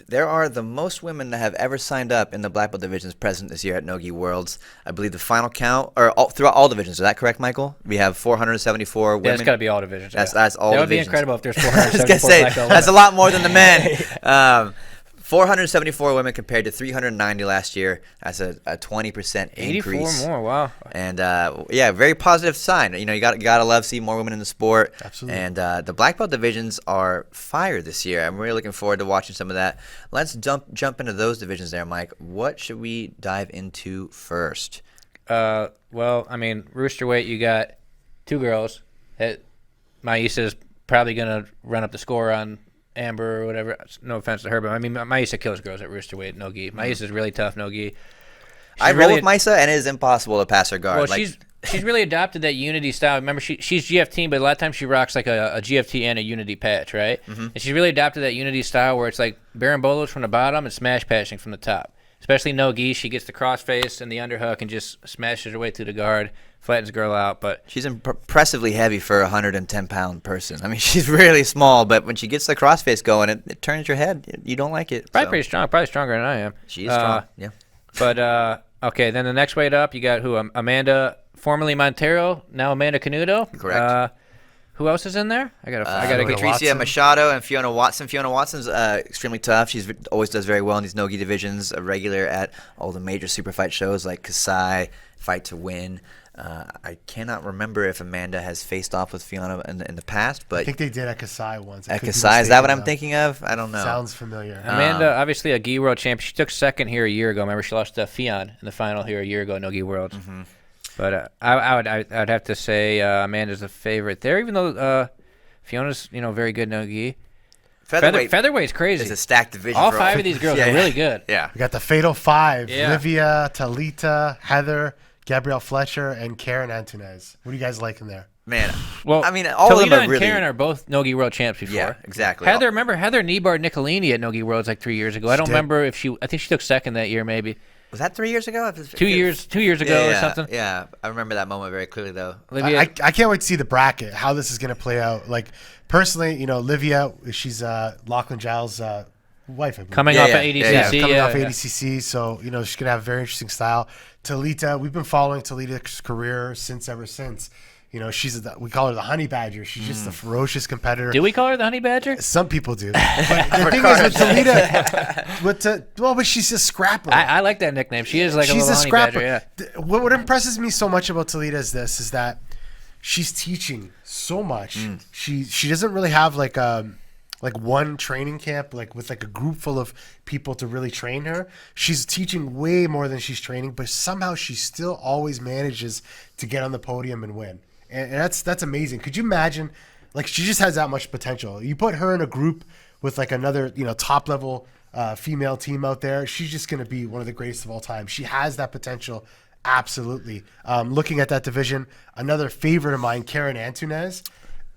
there are the most women that have ever signed up in the black belt divisions present this year at Nogi Worlds. I believe the final count, throughout all divisions. Is that correct, Michael? We have 474 women. Yeah, it's got to be all divisions. That's all that would divisions. be incredible if there's I was 474 going to say, black belt that's a women. lot more than the men. 474 women compared to 390 last year. That's a 20% increase. 84 more, wow. And very positive sign. You gotta love seeing more women in the sport. Absolutely. And the black belt divisions are fire this year. I'm really looking forward to watching some of that. Let's jump into those divisions there, Mike. What should we dive into first? Roosterweight, you got 2 girls. Maisa's probably gonna run up the score on Amber or whatever. No offense to her, but Maisa kills girls at Roosterweight Nogi. Maisa's really tough Nogi. I roll with Maisa, and it is impossible to pass her guard. Well, she's really adopted that Unity style. Remember, she's GFT, but a lot of times she rocks like a GFT and a Unity patch, right? Mm-hmm. And she's really adopted that Unity style where it's like barambolos from the bottom and smash patching from the top. Especially Nogi, she gets the crossface and the underhook and just smashes her way through the guard, flattens the girl out. But she's impressively heavy for a 110-pound person. I mean, she's really small, but when she gets the crossface going, it turns your head. You don't like it. Probably pretty strong. Probably stronger than I am. She is strong, yeah. But, okay, then the next weight up, you got who? Amanda, formerly Montero, now Amanda Canuto. Correct. Who else is in there? I gotta Patricia Machado and Fiona Watson. Fiona Watson's extremely tough. She's always does very well in these Nogi divisions. A regular at all the major super fight shows like Kasai, Fight to Win. I cannot remember if Amanda has faced off with Fiona in the past, but I think they did at Kasai once. At Kasai, is that what I'm thinking of? I don't know. Sounds familiar. Amanda, obviously a gi world champion. She took second here a year ago. Remember, she lost to Fionn in the final here a year ago, Nogi Worlds. Mm-hmm. But I'd have to say Amanda's the favorite there, even though Fiona's very good Nogi. Featherweight's crazy. It's a stacked division. All 5 of these girls are really good. Yeah. We got the Fatal 5. Yeah. Livia, Talita, Heather, Gabrielle Fletcher, and Karen Antunez. What do you guys like in there? Man, well, I mean, all of them Talita are and really... Karen are both Nogi World champs before. Yeah, exactly. Heather Niebard Nicolini at Nogi Worlds like 3 years ago. I don't remember if I think she took second that year maybe. Was that 3 years ago? 2 years ago or something. Yeah, I remember that moment very clearly though. I can't wait to see the bracket, how this is going to play out. Like, personally, Livia, she's Lachlan Giles' wife, I believe. Coming off of ADCC. Coming off ADCC, so, she's going to have a very interesting style. Talita, we've been following Talita's career ever since. we call her the honey badger. She's just a ferocious competitor. Do we call her the honey badger? Some people do. But the thing is with Toledo, but she's a scrapper. I like that nickname. She is like She's a little a honey scrapper. badger. Yeah. What impresses me so much about Toledo is that she's teaching so much. She doesn't really have like one training camp with a group full of people to really train her. She's teaching way more than she's training, but somehow she still always manages to get on the podium and win. And that's amazing. Could you imagine? She just has that much potential. You put her in a group with another top level female team out there, she's just going to be one of the greatest of all time. She has that potential. Absolutely. Looking at that division, another favorite of mine, Karen Antunes.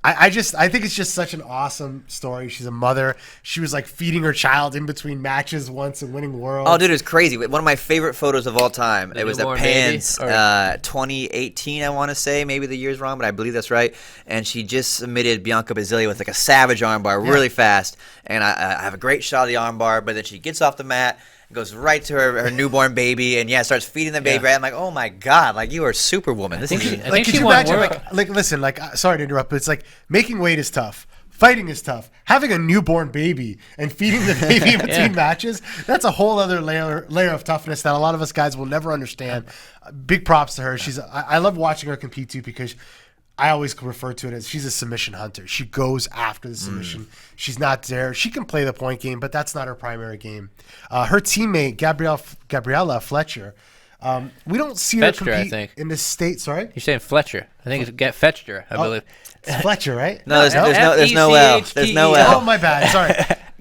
I think it's just such an awesome story. She's a mother. She was feeding her child in between matches once and winning worlds. Oh, dude, it was crazy. One of my favorite photos of all time. It was at Pans 2018, I want to say. Maybe the year's wrong, but I believe that's right. And she just submitted Bianca Basilea with a savage armbar really fast. And I have a great shot of the armbar, but then she gets off the mat, goes right to her newborn baby, and starts feeding the baby. Right? I'm like, oh my god, you are Superwoman. This is could you imagine? Listen, sorry to interrupt, but it's making weight is tough. Fighting is tough. Having a newborn baby and feeding the baby in between matches, that's a whole other layer of toughness that a lot of us guys will never understand. Big props to her. I love watching her compete too, because I always refer to it as she's a submission hunter. She goes after the submission. She's not there. She can play the point game, but that's not her primary game. Her teammate, Gabriella Fletcher, we don't see her compete I think. in the state. Sorry? You're saying Fletcher. I think it's Fetcher, I believe. It's Fletcher, right? No, there's no L. There's no L. Oh, my bad. Sorry.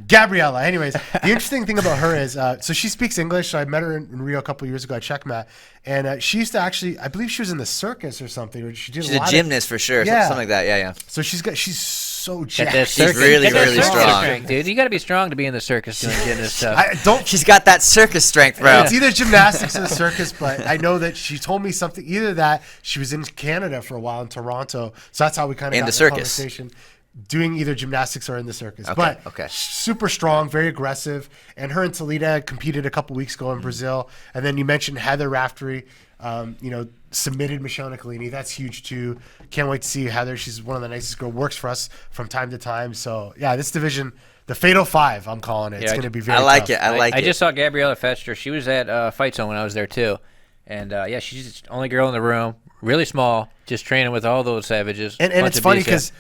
Gabriella. Anyways, the interesting thing about her is, so she speaks English. So I met her in Rio a couple years ago at Checkmat, and she used to actually, I believe she was in the circus or something. Or she's a gymnast for sure. Yeah. Something like that. Yeah. So she's so jacked. She's really strong, strength, dude. You got to be strong to be in the circus doing gymnast stuff. She's got that circus strength, bro. It's either gymnastics or the circus, but I know that she told me something. Either that, she was in Canada for a while in Toronto, so that's how we kind of got the conversation. Doing either gymnastics or in the circus. Okay. Super strong, very aggressive. And her and Toledo competed a couple weeks ago in Brazil. And then you mentioned Heather Raftery, submitted Michelle Nicolini. That's huge too. Can't wait to see Heather. She's one of the nicest girls. Works for us from time to time. So, yeah, this division, the Fatal Five, I'm calling it. It's going to be very tough. I just saw Gabriella Fetcher. She was at Fight Zone when I was there too. And, she's the only girl in the room. Really small. Just training with all those savages. And it's funny because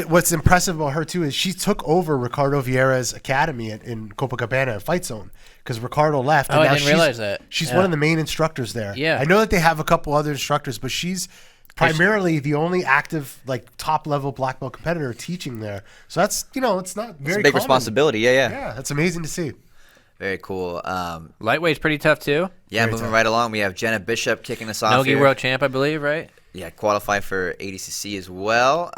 what's impressive about her too is she took over Ricardo Vieira's academy in Copacabana Fight Zone because Ricardo left. Oh, and I didn't realize that. She's one of the main instructors there. Yeah, I know that they have a couple other instructors, but she's primarily the only active top level black belt competitor teaching there. So that's it's not very it's a big responsibility. Yeah, that's amazing to see. Very cool. Lightweight's pretty tough too. Yeah, moving right along. We have Jenna Bishop kicking us off. Nogi world champ, I believe, right? Yeah, qualified for ADCC as well.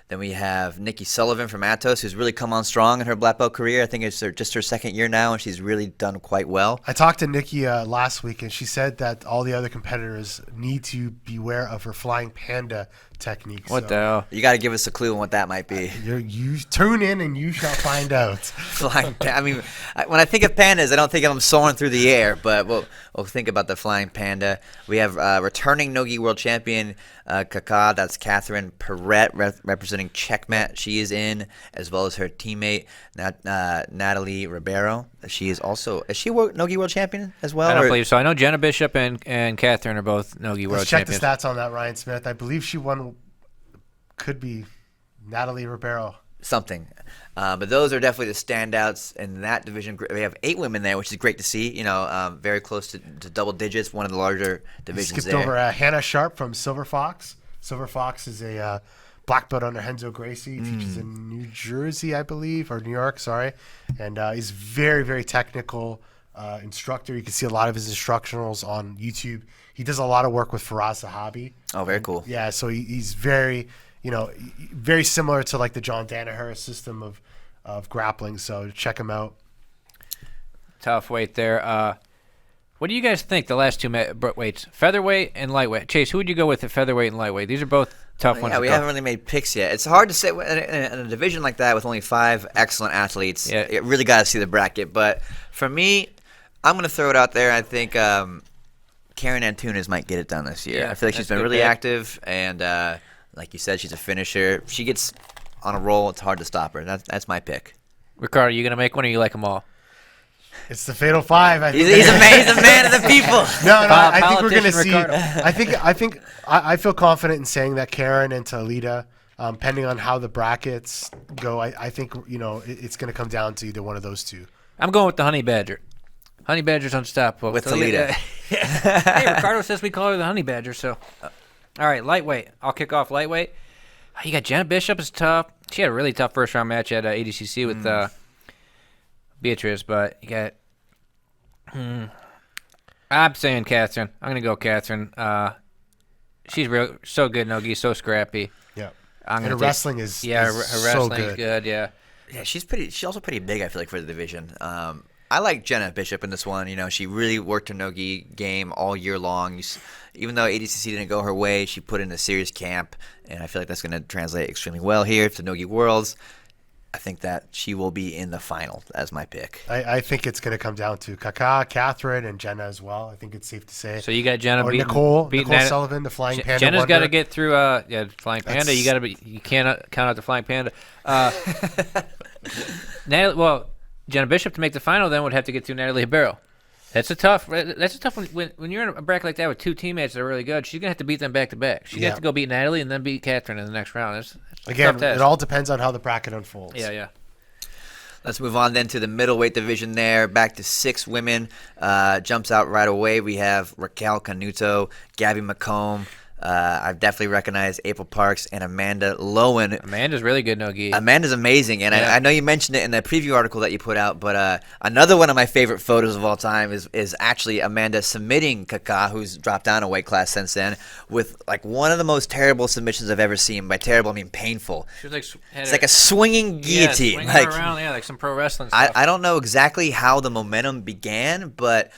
Then we have Nikki Sullivan from Atos, who's really come on strong in her black belt career. I think it's just her second year now, and she's really done quite well. I talked to Nikki last week, and she said that all the other competitors need to beware of her flying panda technique. What the hell? You got to give us a clue on what that might be. You tune in, and you shall find out. Flying panda. I mean, when I think of pandas, I don't think of them soaring through the air, but we'll think about the flying panda. We have returning Nogi world champion Kaka. That's Catherine Perret representing Checkmat. She is in, as well as her teammate Natalie Ribeiro. She is also she Nogi world champion as well? I don't believe so. I know Jenna Bishop and Catherine are both Nogi world champions. Check the stats on that, Ryan Smith. I believe she won. Could be Natalie Ribeiro. Something. But those are definitely the standouts in that division. We have 8 women there, which is great to see. Very close to double digits, one of the larger divisions skipped over Hannah Sharp from Silver Fox. Silver Fox is a black belt under Renzo Gracie. Teaches in New Jersey, I believe, or New York, sorry. And he's very, very technical instructor. You can see a lot of his instructionals on YouTube. He does a lot of work with Faraz Zahabi. Oh, very cool. Yeah, so he's very... very similar to the John Danaher system of grappling. So check him out. Tough weight there. What do you guys think the last two weights, featherweight and lightweight? Chase, who would you go with at featherweight and lightweight? These are both tough ones. Yeah, we haven't really made picks yet. It's hard to say in a division like that with only 5 excellent athletes. Yeah. You really got to see the bracket. But for me, I'm going to throw it out there. I think Karen Antunes might get it done this year. Yeah, I feel like she's that's a been good really pick. active, and like you said, she's a finisher. If she gets on a roll, it's hard to stop her. That's my pick. Ricardo, you gonna make one, or you like them all? It's the Fatal Five. I think. He's a man of the people. No, I think we're gonna Politician see. Ricardo. I feel confident in saying that Karen and Talita, depending on how the brackets go, I think it's gonna come down to either one of those two. I'm going with the Honey Badger. Honey Badger's unstoppable. With Talita. Hey, Ricardo says we call her the Honey Badger. So, all right, lightweight. I'll kick off lightweight. You got Jenna Bishop is tough. She had a really tough first round match at ADCC with Beatrice, but you got. I'm saying Catherine. I'm gonna go Catherine. She's so good, Nogi, so scrappy. Yeah, And her wrestling is her so wrestling's good. Yeah. Yeah, she's also pretty big, I feel like, for the division. I like Jenna Bishop in this one. She really worked her no-gi game all year long. Even though ADCC didn't go her way, she put in a serious camp, and I feel like that's going to translate extremely well here to No-Gi Worlds. I think that she will be in the final as my pick. I think it's going to come down to Kaka, Catherine, and Jenna as well. I think it's safe to say. So you got Jenna or beating Nicole that- Sullivan, the Flying Panda. Jenna's got to wonder. get through. Flying Panda. You cannot count out the Flying Panda. Jenna Bishop to make the final then would have to get through Natalie Hibero. That's a tough one. When you're in a bracket like that with two teammates that are really good, she's gonna have to beat them back to back. She's gonna have to go beat Natalie and then beat Catherine in the next round. That's a Again, tough task. it all depends on how the bracket unfolds. Yeah. Let's move on then to the middleweight division there. Back to 6 women. Jumps out right away. We have Raquel Kanuto, Gabby McComb. I've definitely recognized April Parks and Amanda Lowen. Amanda's really good, no-gi. Amanda's amazing, and Yeah. I know you mentioned it in the preview article that you put out, but another one of my favorite photos of all time is actually Amanda submitting Kaka, who's dropped down a weight class since then, with like one of the most terrible submissions I've ever seen. By terrible, I mean painful. She was It's like a swinging guillotine. swinging like, around, like some pro wrestling stuff. I don't know exactly how the momentum began, but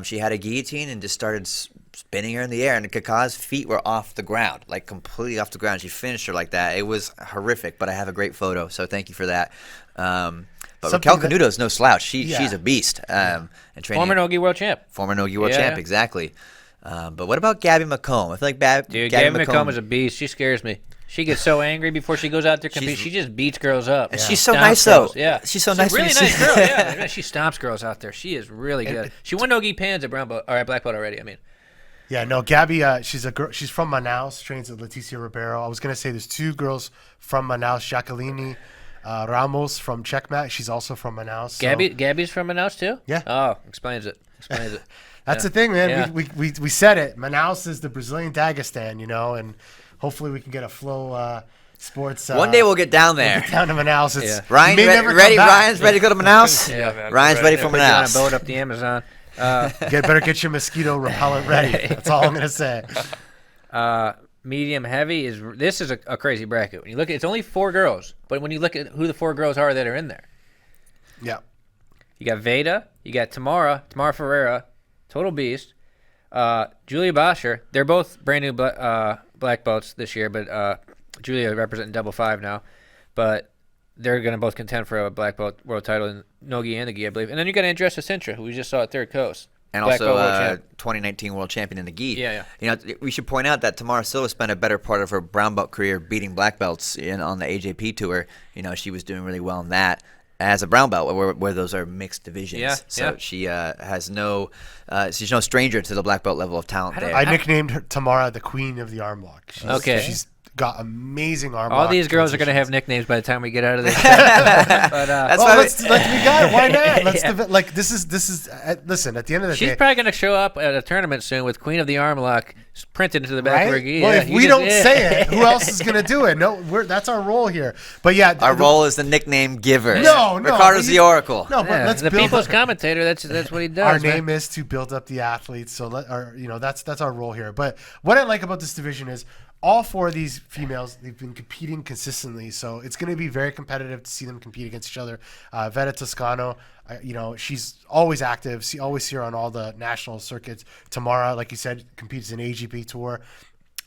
she had a guillotine and just started spinning her in the air, and Kaka's feet were off the ground, like completely off the ground. She finished her like that. It was horrific, but I have a great photo, so thank you for that. But Raquel Kanuto is no slouch. She's a beast. And training, Former no-gi world champ. Former no-gi world champ, exactly. But what about Gabby McComb? I feel like Gabby McComb is a beast. She scares me. She gets so angry before she goes out there compete. She just beats girls up. And she's so nice, though. Yeah, she's so nice. Really when you nice see- girl. Yeah, she stomps girls out there. She is really good. She won no-gi pans at brown belt or at black belt already. I mean. Yeah, no, Gabby, she's a girl. She's from Manaus, trains at Leticia Ribeiro. I was going to say there's 2 girls from Manaus, Jacqueline Ramos from Checkmat. She's also from Manaus. So. Gabby's from Manaus too? Yeah. Oh, explains it. That's the thing, man. Yeah. We said it. Manaus is the Brazilian Dagestan, and hopefully we can get a Flow Sports. One day we'll get down there. Down to Manaus. Ryan, ready? Ryan's ready to go to Manaus? man. Ryan's ready for Put you on a Manaus. boat up the Amazon. Better get your mosquito repellent ready. That's all I'm going to say. Medium heavy this is a crazy bracket. When you look at it's only 4 girls, but when you look at who the 4 girls are that are in there, Yeah. you got Veda, you got Tamara Ferreira, total beast, Julia Boscher. They're both brand new black belts this year, but Julia representing double 5 now, but they're going to both contend for a black belt world title in no-gi and the gi, I believe. And then you got Andressa Sintra, who we just saw at Third Coast. And Black also belt world champ. 2019 world champion in the gi. Yeah. We should point out that Tamara Silva spent a better part of her brown belt career beating black belts on the AJP tour. She was doing really well in that as a brown belt, where those are mixed divisions. Yeah, So she has she's no stranger to the black belt level of talent there. I nicknamed her Tamara the Queen of the Arm Lock. She's got amazing arm lock. All these girls are going to have nicknames by the time we get out of this. But, That's why we got it. Why not? Let's this is listen, at the end of the she's day. probably going to show up at a tournament soon with Queen of the Arm Lock printed into the back of her gi. Well, Yeah, if we don't say it, who else is going to do it? No, that's our role here. But yeah, our role is the nickname giver. No, Ricardo's the oracle. No, but let's the build people's up. commentator. That's what he does. Our man. name is to build up the athletes. So that's our role here. But what I like about this division is all 4 of these females, they've been competing consistently. So it's going to be very competitive to see them compete against each other. Veta Toscano, she's always active. Always see her on all the national circuits. Tamara, like you said, competes in AGP Tour.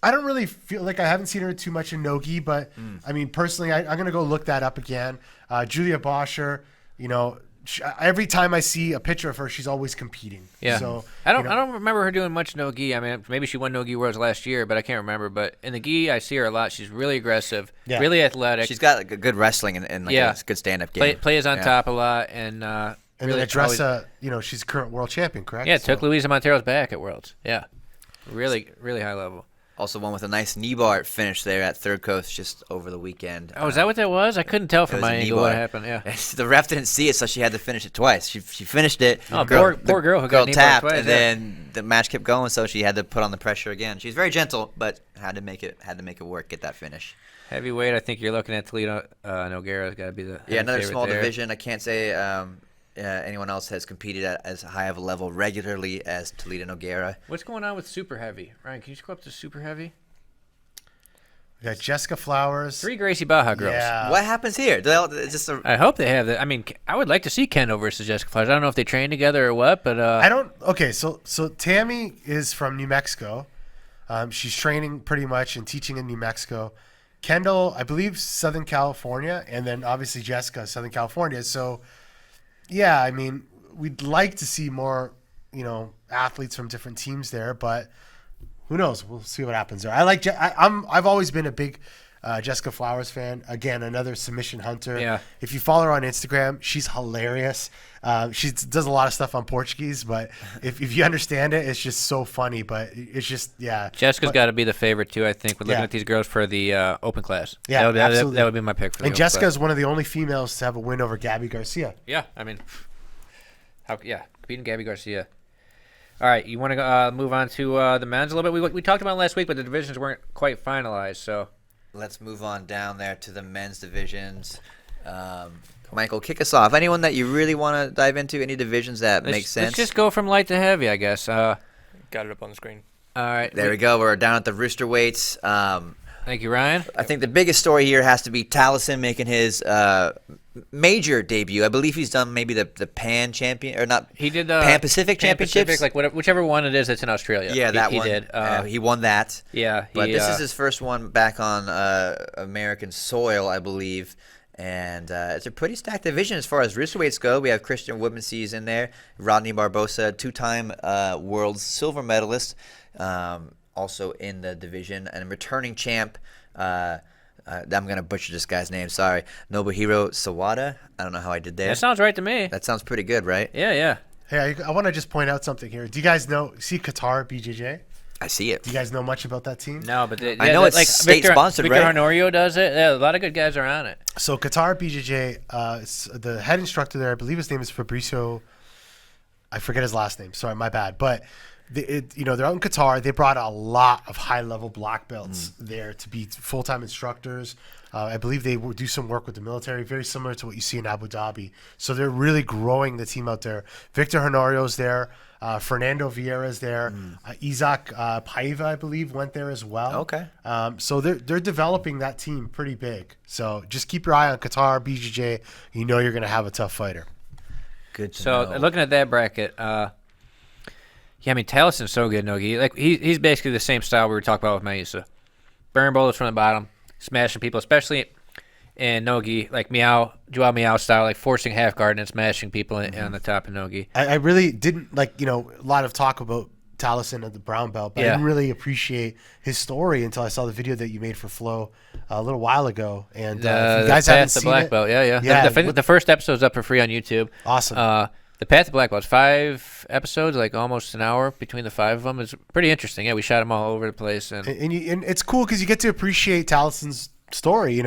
I don't really feel like I haven't seen her too much in no-gi, but I mean, personally, I'm going to go look that up again. Julia Boscher, every time I see a picture of her, she's always competing. Yeah. So I don't remember her doing much no gi. I mean, maybe she won no gi worlds last year, but I can't remember. But in the gi, I see her a lot. She's really aggressive, really athletic. She's got like a good wrestling and like a good stand-up game. Plays on top a lot, and really then Adressa, she's current world champion, correct? Yeah, took Luisa Montero's back at Worlds. Yeah, really high level. Also won with a nice knee bar finish there at Third Coast just over the weekend. Oh, is that what that was? I couldn't tell from my angle what happened. Yeah, the ref didn't see it, so she had to finish it twice. She finished it. Oh, poor girl who got knee tapped, twice, and then the match kept going, so she had to put on the pressure again. She's very gentle, but had to make it work, get that finish. Heavyweight, I think you're looking at Toledo Nogueira's got to be the another small there. division. I can't say anyone else has competed at as high of a level regularly as Toledo Nogueira. What's going on with super heavy? Ryan, can you just go up to super heavy? We got Jessica Flowers. 3 Gracie Baja girls. Yeah. What happens here? I hope they have that. I mean, I would like to see Kendo versus Jessica Flowers. I don't know if they train together or what, but I don't. Okay, so Tammy is from New Mexico. She's training pretty much and teaching in New Mexico. Kendall, I believe, Southern California, and then obviously Jessica, Southern California. So, yeah, I mean, we'd like to see more, athletes from different teams there, but who knows? We'll see what happens there. I've always been a big Jessica Flowers fan. Again, another submission hunter. Yeah. If you follow her on Instagram, she's hilarious. She does a lot of stuff on Portuguese, but if you understand it, it's just so funny. But it's just, yeah. Jessica's got to be the favorite too, I think. We're looking at these girls for the open class. Yeah, absolutely. That would be my pick for the And Jessica is one of the only females to have a win over Gabby Garcia. Yeah, I mean, beating Gabby Garcia. All right, you want to move on to the men's a little bit? We talked about it last week, but the divisions weren't quite finalized, so. Let's move on down there to the men's divisions. Michael, kick us off. Anyone that you really want to dive into? Any divisions that make sense? Let's just go from light to heavy, I guess. Got it up on the screen. All right. There we go. We're down at the rooster weights. Thank you, Ryan. I think the biggest story here has to be Taliesin making his major debut. I believe he's done maybe the Pan Champion or not. He did Pan Pacific Championships, Pacific, like whichever one it is that's in Australia. Yeah, that one. He did. He won that. Yeah, but this is his first one back on American soil, I believe. And it's a pretty stacked division as far as roosterweights go. We have Christian Woodmansey's in there, Rodney Barbosa, 2-time world silver medalist, also in the division, and a returning champ. I'm going to butcher this guy's name, sorry. Nobuhiro Sawada. I don't know how I did there. That sounds right to me. That sounds pretty good, right? Yeah. Hey, I want to just point out something here. Do you guys see Qatar BJJ? I see it. Do you guys know much about that team? No, but I know it's like state-sponsored, right? Victor Honorio does it. Yeah, a lot of good guys are on it. So Qatar BJJ, the head instructor there, I believe his name is Fabricio. I forget his last name. Sorry, my bad. But they're out in Qatar. They brought a lot of high-level black belts there to be full-time instructors. I believe they do some work with the military, very similar to what you see in Abu Dhabi. So they're really growing the team out there. Victor Honorio's there. Fernando Vieira's there. Isaac Paiva, I believe, went there as well. Okay. So they're developing that team pretty big. So just keep your eye on Qatar BJJ. You know you're going to have a tough fighter. Good to know. Looking at that bracket, Talison's so good, Nogi. Like he's basically the same style we were talking about with Maisa. Burn bullets from the bottom, smashing people, especially in Nogi, like Joao Meow style, like forcing half guard and smashing people on the top of Nogi. I really didn't a lot of talk about Taliesin at the brown belt, but I didn't really appreciate his story until I saw the video that you made for Flow a little while ago. And if you guys haven't seen black it, belt, the first episode's up for free on YouTube. Awesome. The Path to Black Belt, 5 episodes, like almost an hour between the 5 of them. It's pretty interesting. Yeah, we shot them all over the place, and it's cool because you get to appreciate Talison's story.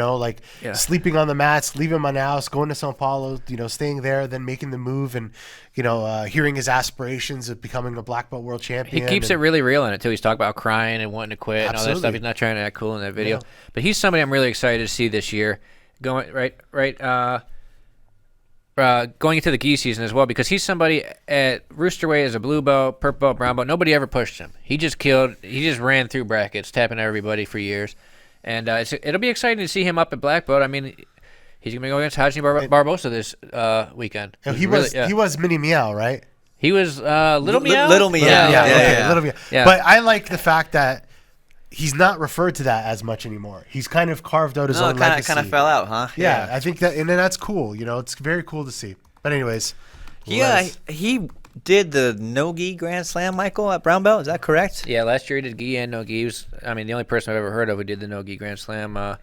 Sleeping on the mats, leaving Manaus, going to São Paulo, staying there, then making the move, and hearing his aspirations of becoming a black belt world champion. He keeps it really real in it too. He's talking about crying and wanting to quit and all that stuff. He's not trying to act cool in that video, but he's somebody I'm really excited to see this year. Going into the gi season as well, because he's somebody at Roosterweight as a blue belt, purple belt, brown belt. Nobody ever pushed him. He just ran through brackets, tapping everybody for years. And it'll be exciting to see him up at black belt. I mean, he's going to go against Haji Barbosa this weekend. He was Mini Meow, right? He was Little Meow? Little Meow. Yeah. Little Meow. Yeah. But I like the fact that he's not referred to that as much anymore. He's kind of carved out his own legacy. Kind of fell out, huh? Yeah, I think that, and then that's cool. It's very cool to see. But anyways, he did the no-gi Grand Slam, Michael, at brown belt. Is that correct? Yeah, last year he did gi and no gi. He was, the only person I've ever heard of who did the no gi Grand Slam.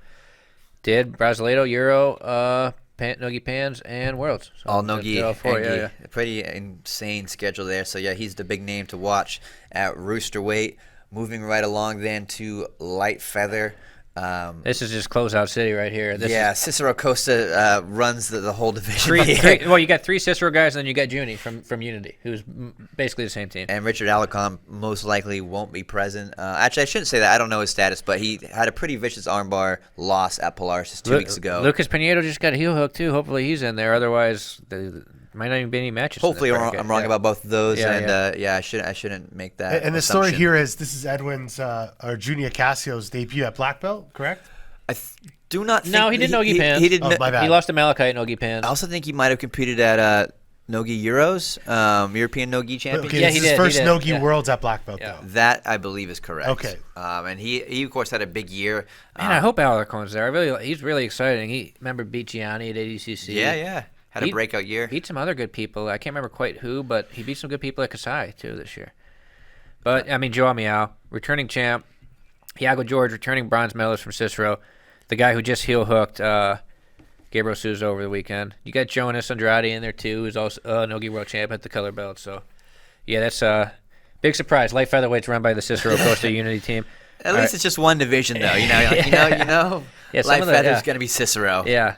Did Brasileiro, Euro, no-gi pans, and Worlds. So all no-gi. all four, yeah. Pretty insane schedule there. So, yeah, he's the big name to watch at roosterweight. Moving right along then to light feather. This is just closeout city right here. Cicero Costa runs the whole division. Well, you got 3 Cicero guys, and then you got Juni from Unity, who's basically the same team. And Richard Alarcon most likely won't be present. Actually, I shouldn't say that. I don't know his status, but he had a pretty vicious armbar loss at Polaris 2 weeks ago. Lucas Pinedo just got a heel hook, too. Hopefully he's in there. Otherwise, might not even be any matches. Hopefully I'm wrong about both of those. Yeah, I shouldn't make that And the assumption. story here is this is Edwin's or Junior Cassio's debut at black belt, correct? I do not think No, he did no-gi pans. He did. Oh, my bad. He lost to Malachite at no-gi pans. I also think he might have competed at no-gi Euros, European no-gi champion. Okay, Yeah, this he is his did, first he did, no-gi yeah. worlds at black belt, Yeah. though. That I believe is correct. Okay. And he of course had a big year. Man, I hope Alarcon's there. He's really exciting. He beat Gianni at ADCC. Yeah. Had a He breakout year. Beat some other good people. I can't remember quite who, but he beat some good people at Kasai too this year. But Joao Miao, returning champ. Iago George, returning bronze medalist from Cicero. The guy who just heel hooked Gabriel Souza over the weekend. You got Jonas Andrade in there too, who's also no-gi world champ at the color belt. So, yeah, that's a big surprise. Light featherweight's run by the Cicero Costa Unity team. At least it's just one division, though. You know. Yeah, some light of the- feather's yeah. gonna be Cicero. Yeah,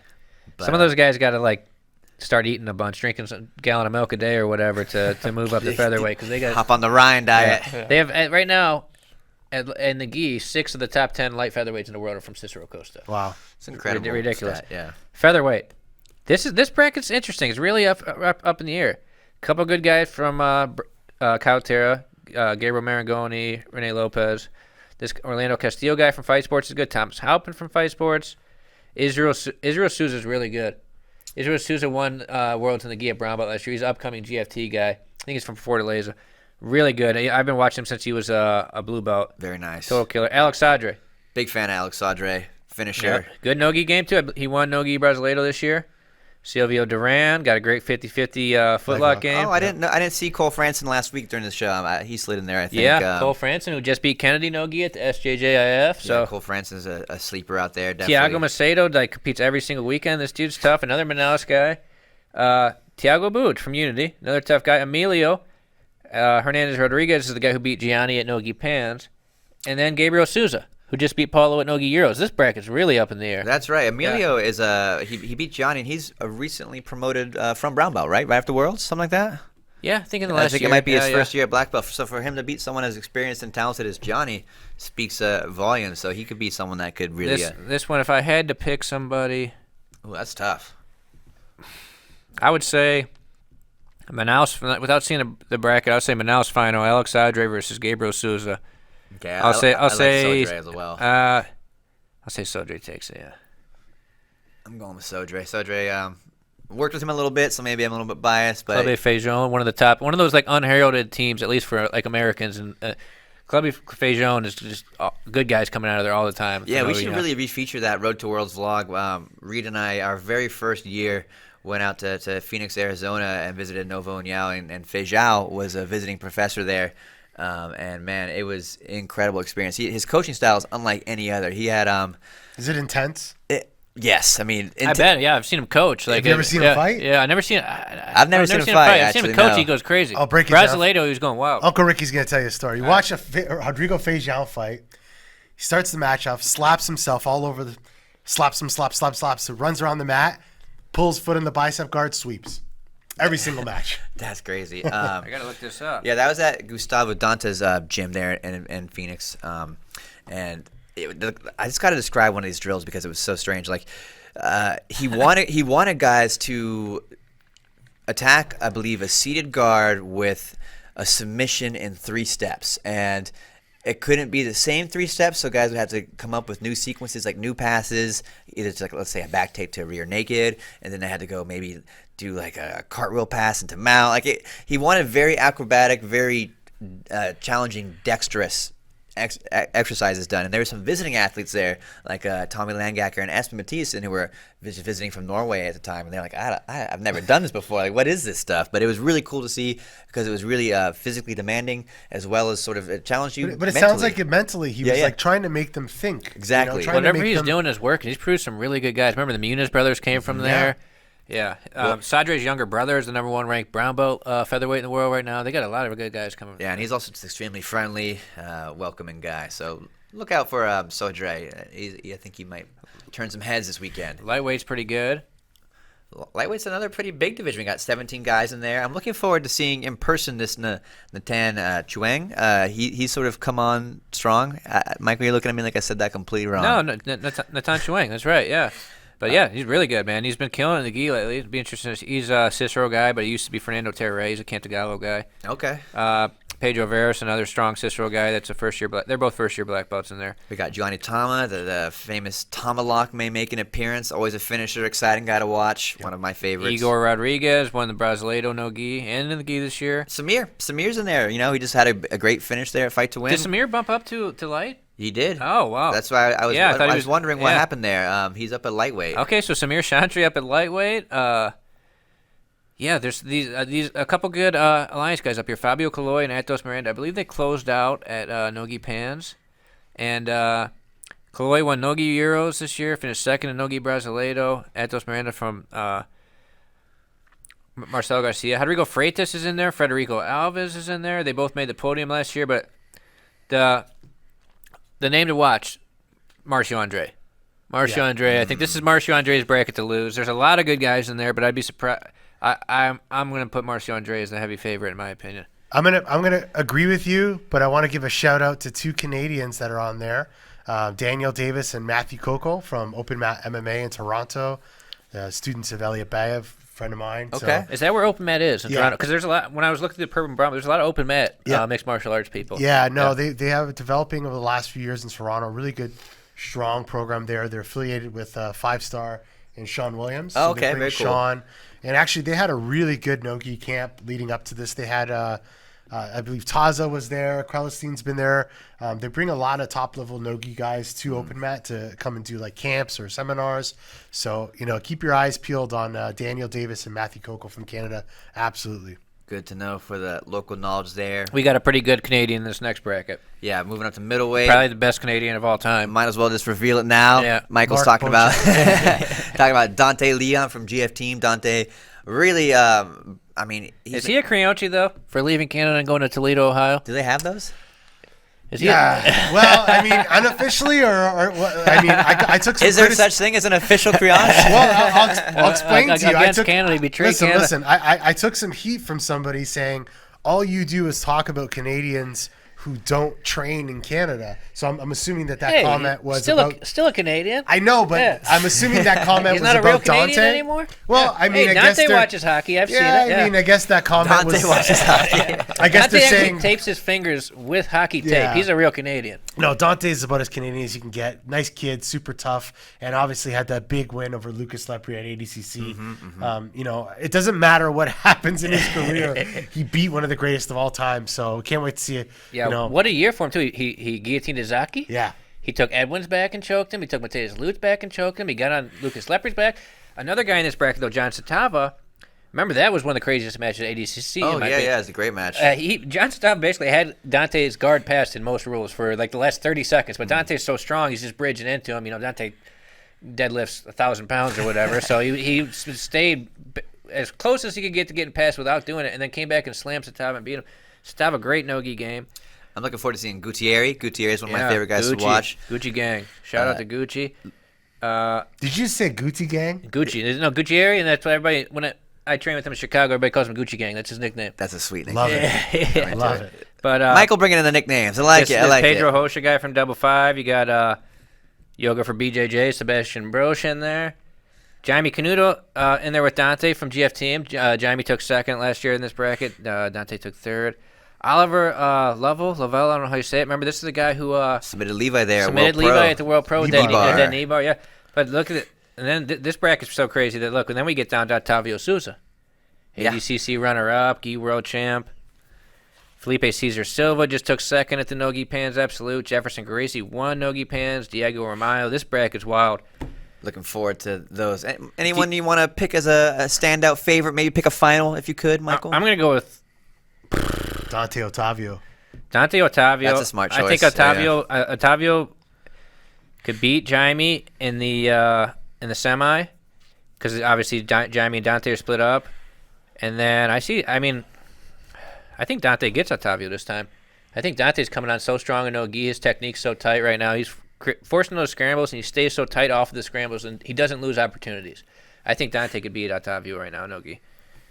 But, some of those guys got to start eating a bunch, drinking a gallon of milk a day or whatever to move up the featherweight because they got hop on the Ryan diet. They have right now. In the gi, 6 of the top 10 light featherweights in the world are from Cicero Costa. Wow. It's incredible. Ridiculous. Stat, yeah. Featherweight. This bracket's interesting. It's really up in the air. A couple good guys from Calterra, Gabriel Marangoni, Rene Lopez. This Orlando Castillo guy from Fight Sports is good. Thomas Halpin from Fight Sports. Israel Souza is really good. Israel Souza won Worlds in the gi at brown belt last year. He's an upcoming GFT guy. I think he's from Fortaleza. Really good. I've been watching him since he was a blue belt. Very nice. Total killer. Alex Sadre. Big fan of Alex Sadre. Finisher. Yep. Good no-gi game, too. He won no-gi Brasileiro this year. Silvio Duran got a great 50-50 footlock game. Oh, I didn't see Cole Franson last week during the show. He slid in there, I think. Yeah, Cole Franson, who just beat Kennedy no-gi at the SJJIF. So Cole Franson's a sleeper out there, definitely. Tiago Macedo competes every single weekend. This dude's tough. Another Manaus guy. Tiago Buch from Unity, another tough guy. Emilio Hernandez Rodriguez is the guy who beat Gianni at no-gi pans. And then Gabriel Souza, who just beat Paulo at no-gi Euros. This bracket's really up in the air. That's right. Emilio is he beat Johnny, and he's recently promoted from brown belt, right after Worlds, something like that. Yeah, I think in the last year. I think it might be his first year at black belt. So for him to beat someone as experienced and talented as Johnny speaks volumes. So he could be someone that could really. This one, if I had to pick somebody, that's tough. I would say Manaus. Without seeing the bracket, I would say Manaus final. Alex Sadre versus Gabriel Souza. Okay, I'll say Sodre as well. I'll say Sodre takes it. Yeah. I'm going with Sodre. Sodre worked with him a little bit, so maybe I'm a little bit biased. But Club Pigeon, one of those unheralded teams, at least for Americans, and Club Pigeon is just good guys coming out of there all the time. Yeah, we should really refeature that Road to Worlds vlog. Reed and I, our very first year, went out to Phoenix, Arizona, and visited Novo Uniao, and Fei Zhao was a visiting professor there. And man, it was an incredible experience. His coaching style is unlike any other. He had Is it intense? Yes, I mean, I bet. Yeah, I've seen him coach. Have you ever seen him fight? Yeah, I've never seen. I've never seen him fight. I've seen him Actually, coach. no. He goes crazy. I'll break it down. Brasileiro, he was going wild. Uncle Ricky's going to tell you a story. You watch Rodrigo Feijão fight. He starts the match off, slaps himself all over the, slaps, so runs around the mat, pulls foot in the bicep guard, sweeps. Every single match. That's crazy. I gotta look this up. Yeah, that was at Gustavo Danta's gym there in Phoenix, and I just got to describe one of these drills because it was so strange. Like he wanted guys to attack, I believe, a seated guard with a submission in 3 steps, and it couldn't be the same 3 steps, so guys would have to come up with new sequences, like new passes, either to, like, let's say, a back take to rear naked, and then they had to go maybe do like a cartwheel pass into mount. He wanted very acrobatic, very challenging, dexterous exercises done, and there were some visiting athletes there, like Tommy Langacker and Espen Mathisen, who were visiting from Norway at the time, and they're like, I've never done this before. Like, what is this stuff? But it was really cool to see because it was really physically demanding as well as sort of it challenged you. But it sounds like it mentally. He was like trying to make them think. Exactly. Whatever he's doing is working. He's produced some really good guys. Remember the Muniz brothers came from there. Yeah. Sadre's younger brother is the number 1 ranked brown belt featherweight in the world right now. They got a lot of good guys coming. Yeah, and he's also just extremely friendly, welcoming guy. So look out for Sodre. I think he might turn some heads this weekend. Lightweight's pretty good. Lightweight's another pretty big division. We got 17 guys in there. I'm looking forward to seeing in person this Natan Chuang. He's sort of come on strong. Michael, you're looking at me like I said that completely wrong. No, Natan Chuang. That's right. Yeah. But yeah, he's really good, man. He's been killing it in the gi lately. It'd be interesting. He's a Cicero guy, but he used to be Fernando Terre. He's a Cantagallo guy. Okay. Pedro Veras, another strong Cicero guy. That's a first-year black. They're both first-year black belts in there. We got Giovanni Tama, the famous Tomahawk may make an appearance. Always a finisher, exciting guy to watch. One of my favorites. Igor Rodriguez won the Brasileiro no gi and in the gi this year. Samir's in there. He just had a great finish there at Fight to Win. Did Samir bump up to light? He did. Oh, wow. That's why I was wondering what happened there. He's up at lightweight. Okay, so Samir Chantry up at lightweight. There's these a couple good Alliance guys up here. Fabio Caloi and Atos Miranda. I believe they closed out at Nogi Pans. And Caloi won Nogi Euros this year, finished second in Nogi Brasileiro. Atos Miranda from Marcelo Garcia. Rodrigo Freitas is in there. Federico Alves is in there. They both made the podium last year, but the name to watch, Marcio Andre. Andre. I think this is Marcio Andre's bracket to lose. There's a lot of good guys in there, but I'd be surprised. I'm going to put Marcio Andre as the heavy favorite in my opinion. I'm gonna agree with you, but I want to give a shout out to 2 Canadians that are on there, Daniel Davis and Matthew Coco from Open Mat MMA in Toronto, students of Elliot Bayev, friend of mine. Okay, is that where Open Mat is in Toronto? Because there's a lot. When I was looking at the Purple Brown, there's a lot of Open Mat mixed martial arts people. Yeah, no, they have it developing over the last few years in Toronto. Really good, strong program there. They're affiliated with 5-Star and Sean Williams. Oh, okay, very cool. Sean, and actually they had a really good no-gi camp leading up to this. They had I believe Taza was there. Krelestein's been there. They bring a lot of top-level no-gi guys to Open Mat to come and do like camps or seminars. So, keep your eyes peeled on Daniel Davis and Matthew Coco from Canada. Absolutely. Good to know for the local knowledge there. We got a pretty good Canadian in this next bracket. Yeah, moving up to middleweight. Probably the best Canadian of all time. Might as well just reveal it now. Yeah. Michael's talking about Dante Leon from GF Team. Dante really, is he a Criochi, though, for leaving Canada and going to Toledo, Ohio? Do they have those? Well, unofficially, I took some. Is there such thing as an official Criochi? Well, I'll explain to you. Against Canada, betrayed Canada. Listen. I took some heat from somebody saying all you do is talk about Canadians who don't train in Canada. So I'm assuming that comment was still a Canadian. I know, but I'm assuming that comment was about Dante. He's not a real Canadian anymore? Well, I guess Dante watches hockey. I've seen it. I guess that comment was... Dante watches hockey. I guess Dante they're saying... tapes his fingers with hockey tape. He's a real Canadian. No, Dante's about as Canadian as you can get. Nice kid, super tough, and obviously had that big win over Lucas Lepre at ADCC. It doesn't matter what happens in his career. He beat one of the greatest of all time, so can't wait to see it. What a year for him, too. He guillotined Izaki. Yeah. He took Edwin's back and choked him. He took Mateus Lute's back and choked him. He got on Lucas Lepre's back. Another guy in this bracket, though, John Satava. Remember, that was one of the craziest matches at ADCC. Oh, yeah, it's a great match. John Satava basically had Dante's guard passed in most rules for like the last 30 seconds, but Dante's so strong, he's just bridging into him. Dante deadlifts 1,000 pounds or whatever, so he stayed as close as he could get to getting past without doing it, and then came back and slammed Satava and beat him. Satava, great no-gi game. I'm looking forward to seeing Gutierrez. Gutierrez is one of my favorite guys to watch. Gucci gang. Shout out to Gucci. Did you say Gucci gang? Gucci. No, Gutierrez, and that's what everybody, when I train with him in Chicago, everybody calls him Gucci gang. That's his nickname. That's a sweet nickname. Love it. Love it. But Michael bringing in the nicknames. I like it. I like Pedro it. Hosha guy from Double Five. You got Yoga for BJJ, Sebastian Broch in there. Jaime Canuto in there with Dante from GF Team. Jaime took second last year in this bracket. Dante took third. Oliver Lovell, I don't know how you say it. Remember, this is the guy who submitted Levi there. Submitted Levi at the World Pro. Knee-bar. Knee-bar, yeah. But look at it. And then this bracket's so crazy that, look, and then we get down to Otavio Souza. ADCC runner-up, Gi World champ. Felipe Cesar Silva just took second at the Nogi Pans Absolute. Jefferson Gracie won Nogi Pans. Diego Romayo. This bracket's wild. Looking forward to those. Anyone you want to pick as a standout favorite? Maybe pick a final if you could, Michael. I'm going to go with Dante Ottavio. Dante Ottavio. That's a smart choice. I think Ottavio could beat Jaime in the semi, because obviously Jaime and Dante are split up. And then I think Dante gets Ottavio this time. I think Dante's coming on so strong in Nogi. His technique's so tight right now. He's forcing those scrambles, and he stays so tight off of the scrambles, and he doesn't lose opportunities. I think Dante could beat Ottavio right now, Nogi.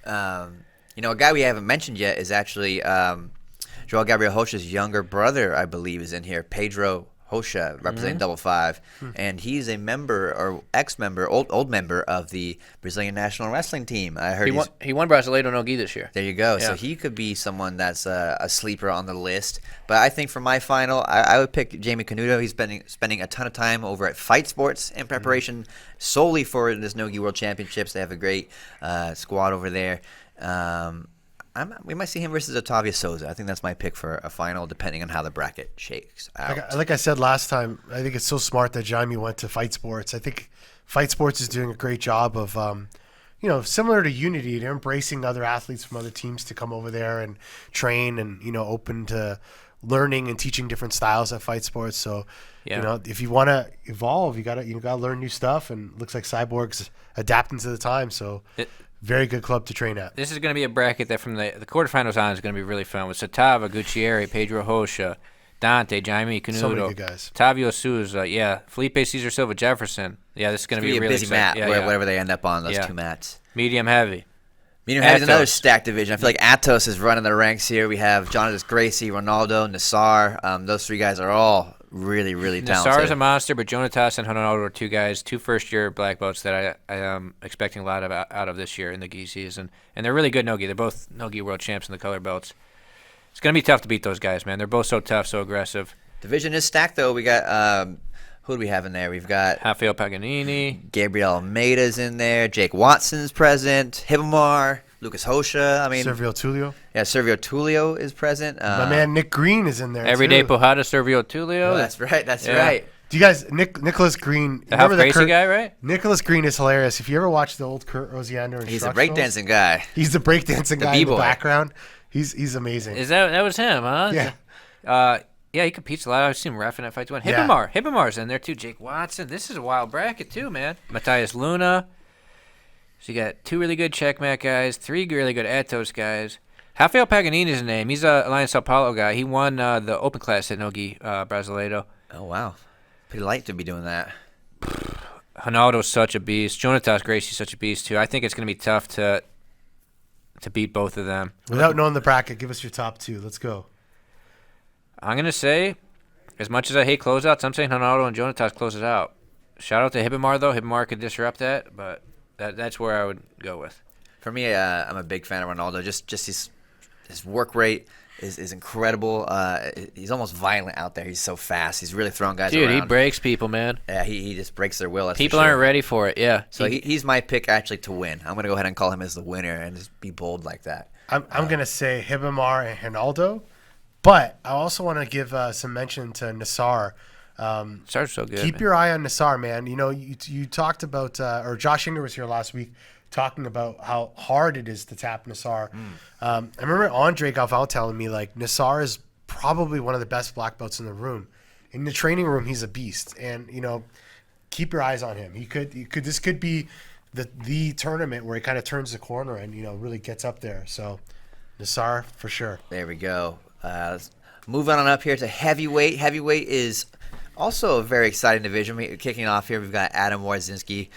A guy we haven't mentioned yet is actually Joel Gabriel Rocha's younger brother, I believe, is in here. Pedro Rocha, representing Double Five, and he's a member or ex-member, old member of the Brazilian national wrestling team. I heard he won Brasileiro Nogi this year. There you go. Yeah. So he could be someone that's a sleeper on the list. But I think for my final, I would pick Jamie Canuto. He's spending a ton of time over at Fight Sports in preparation solely for this Nogi World Championships. They have a great squad over there. We might see him versus Otavio Souza. I think that's my pick for a final, depending on how the bracket shakes out. Like I said last time, I think it's so smart that Jaime went to Fight Sports. I think Fight Sports is doing a great job of, similar to Unity, they're embracing other athletes from other teams to come over there and train and, open to learning and teaching different styles at Fight Sports. So, if you want to evolve, you gotta learn new stuff. And it looks like Cyborg's adapting to the time. So. Very good club to train at. This is going to be a bracket that from the quarterfinals on is going to be really fun with Satava, Gutierrez, Pedro Rocha, Dante, Jaime Canuto, so many good guys. Tavio Souza, Felipe Cesar Silva Jefferson. Yeah, this is going to be a really busy mat, exciting. whatever they end up on, those two mats. Medium heavy. Medium heavy is another stacked division. I feel like Atos is running the ranks here. We have Jonathan Gracie, Ronaldo, Nassar. Those three guys are all really, really talented. Nassar's a monster, but Jonatas and Ronaldo are two guys, two first-year black belts that I am expecting a lot out of this year in the gi season. And they're really good Nogi. They're both Nogi world champs in the color belts. It's going to be tough to beat those guys, man. They're both so tough, so aggressive. Division is stacked, though. We got who do we have in there? We've got Rafael Paganini. Gabriel Almeida's in there. Jake Watson's present. Hibamar. Lucas Rocha. Servio Tulio. Yeah, Servio Tulio is present. My man Nick Green is in there. Everyday too. Pojada, Servio Tulio. Oh, that's right. That's right. Do you guys, Nicholas Green? The half crazy guy, right? Nicholas Green is hilarious. If you ever watch the old Kurt Rosiander, he's a breakdancing guy. He's the breakdancing guy in the background. He's amazing. Is that was him? Huh? Yeah. He competes a lot. I've seen him reffing at Fight 1. Hibamar's in there too. Jake Watson. This is a wild bracket too, man. Matthias Luna. So you got two really good checkmat guys, three really good Atos guys. Rafael Paganini's name. He's a Alliance Sao Paulo guy. He won the open class at Nogi Brasileiro. Oh, wow. Pretty light to be doing that. Ronaldo's such a beast. Jonatas Gracie's such a beast, too. I think it's going to be tough to beat both of them. Without knowing the bracket, give us your top two. Let's go. I'm going to say, as much as I hate closeouts, I'm saying Ronaldo and Jonatas close it out. Shout out to Hibamar, though. Hibamar could disrupt that, but that's where I would go with. For me, I'm a big fan of Ronaldo. Just his work rate is incredible. He's almost violent out there. He's so fast. He's really throwing guys around. Dude, he breaks people, man. Yeah, he just breaks their will. People aren't ready for it, yeah. So he's my pick actually to win. I'm going to go ahead and call him as the winner and just be bold like that. I'm going to say Hibamar and Ronaldo, but I also want to give some mention to Nassar. Nassar's so good. Keep your eye on Nassar, man. You talked about, or Josh Inger was here last week talking about how hard it is to tap Nassar. I remember Andre Galval telling me, like, Nassar is probably one of the best black belts in the room. In the training room, he's a beast. And, keep your eyes on him. This could be the tournament where he kind of turns the corner and, really gets up there. So, Nassar, for sure. There we go. Moving on up here to heavyweight. Heavyweight is also a very exciting division. Kicking off here, we've got Adam Warzinski.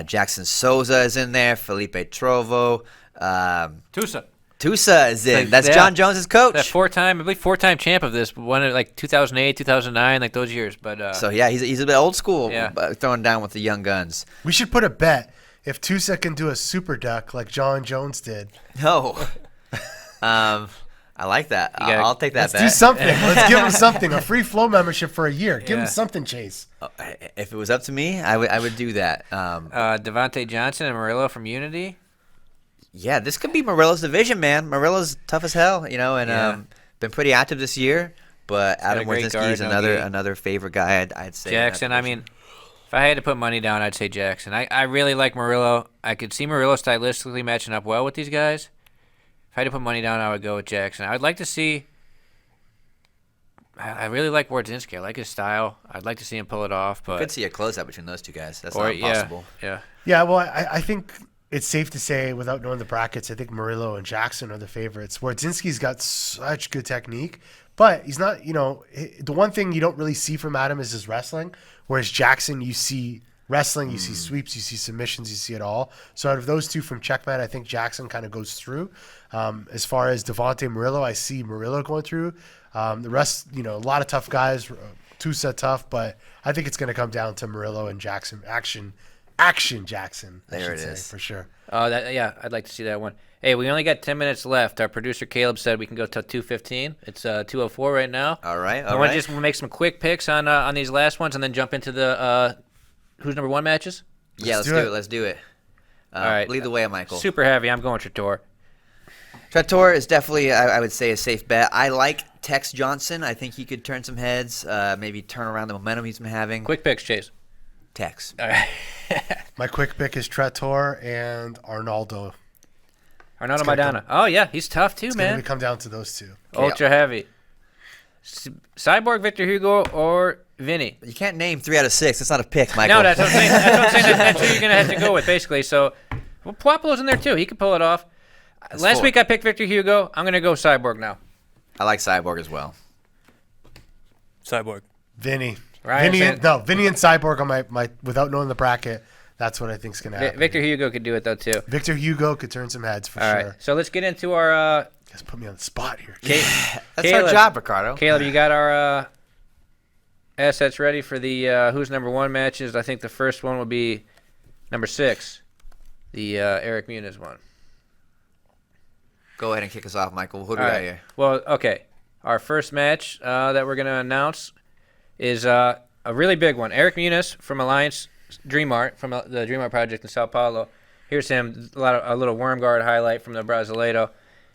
Jackson Souza is in there. Felipe Trovo. Tusa is in. That's Jon Jones' coach. That four-time champ of this. Won it like 2008, 2009, like those years. But so, yeah, he's a bit old school, throwing down with the young guns. We should put a bet if Tusa can do a super duck like Jon Jones did. No. I like that. I'll take that bet. Let's do something. Let's give him something. A free Flow membership for a year. Give him something, Chase. If it was up to me, I would do that. Devontae Johnson and Murillo from Unity. Yeah, this could be Murillo's division, man. Murillo's tough as hell, and been pretty active this year, but Adam great Warzinski guard, is no another favorite guy. I'd say Jackson. I mean, if I had to put money down, I'd say Jackson. I really like Murillo. I could see Murillo stylistically matching up well with these guys. If I had to put money down, I would go with Jackson. I'd like to see. I really like Wardzinski. I like his style. I'd like to see him pull it off. But could see a closeout between those two guys. That's not impossible. Yeah. Yeah, well, I think it's safe to say, without knowing the brackets, I think Murillo and Jackson are the favorites. Wardzinski's got such good technique, but he's not, the one thing you don't really see from Adam is his wrestling, whereas Jackson, you see wrestling, you see sweeps, you see submissions, you see it all. So out of those two from Checkmat, I think Jackson kind of goes through. As far as Devontae Murillo, I see Murillo going through. The rest, a lot of tough guys, two-set tough, but I think it's going to come down to Murillo and Jackson. Action Jackson. There it is. For sure. I'd like to see that one. Hey, we only got 10 minutes left. Our producer Caleb said we can go till 2:15. It's 2:04 right now. All right. I want to just make some quick picks on these last ones, and then jump into the who's number one matches. Let's do it. Let's do it. All right. Lead the way, Michael. Super heavy. I'm going Trator. Trator is definitely, I would say, a safe bet. I like Tex Johnson. I think he could turn some heads, maybe turn around the momentum he's been having. Quick picks, Chase. Tex. All right. My quick pick is Trator and Arnaldo. Arnaldo Maidana. Oh, yeah. He's tough, too, It's man. going to come down to those two. Ultra heavy. Cyborg, Victor Hugo, or Vinny? You can't name 3 out of 6. That's not a pick, Michael. No, that's what I'm saying. That's who you're going to have to go with, basically. So, Puopolo's in there, too. He can pull it off. Last week I picked Victor Hugo. I'm going to go Cyborg now. I like Cyborg as well. Cyborg. Vinny. Ryan Vinny and Cyborg on my without knowing the bracket. That's what I think is going to happen. Victor Hugo could do it, though, too. Victor Hugo could turn some heads for All sure. right. So let's get into our... Just put me on the spot here. That's our job, Ricardo. Caleb, you got our assets ready for the who's number one matches. I think the first one will be number 6, the Eric Muniz one. Go ahead and kick us off, Michael. Who do we got here? Well, okay. Our first match that we're going to announce is a really big one. Eric Muniz from Alliance Dream Art, from the Dream Art Project in Sao Paulo. Here's him, a little worm guard highlight from the Brasileiro.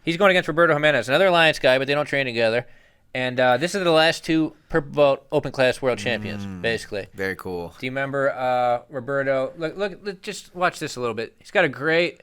He's going against Roberto Jimenez, another Alliance guy, but they don't train together. And this is the last 2 Purple Belt Open Class World Champions, basically. Very cool. Do you remember Roberto? Look, just watch this a little bit. He's got a great...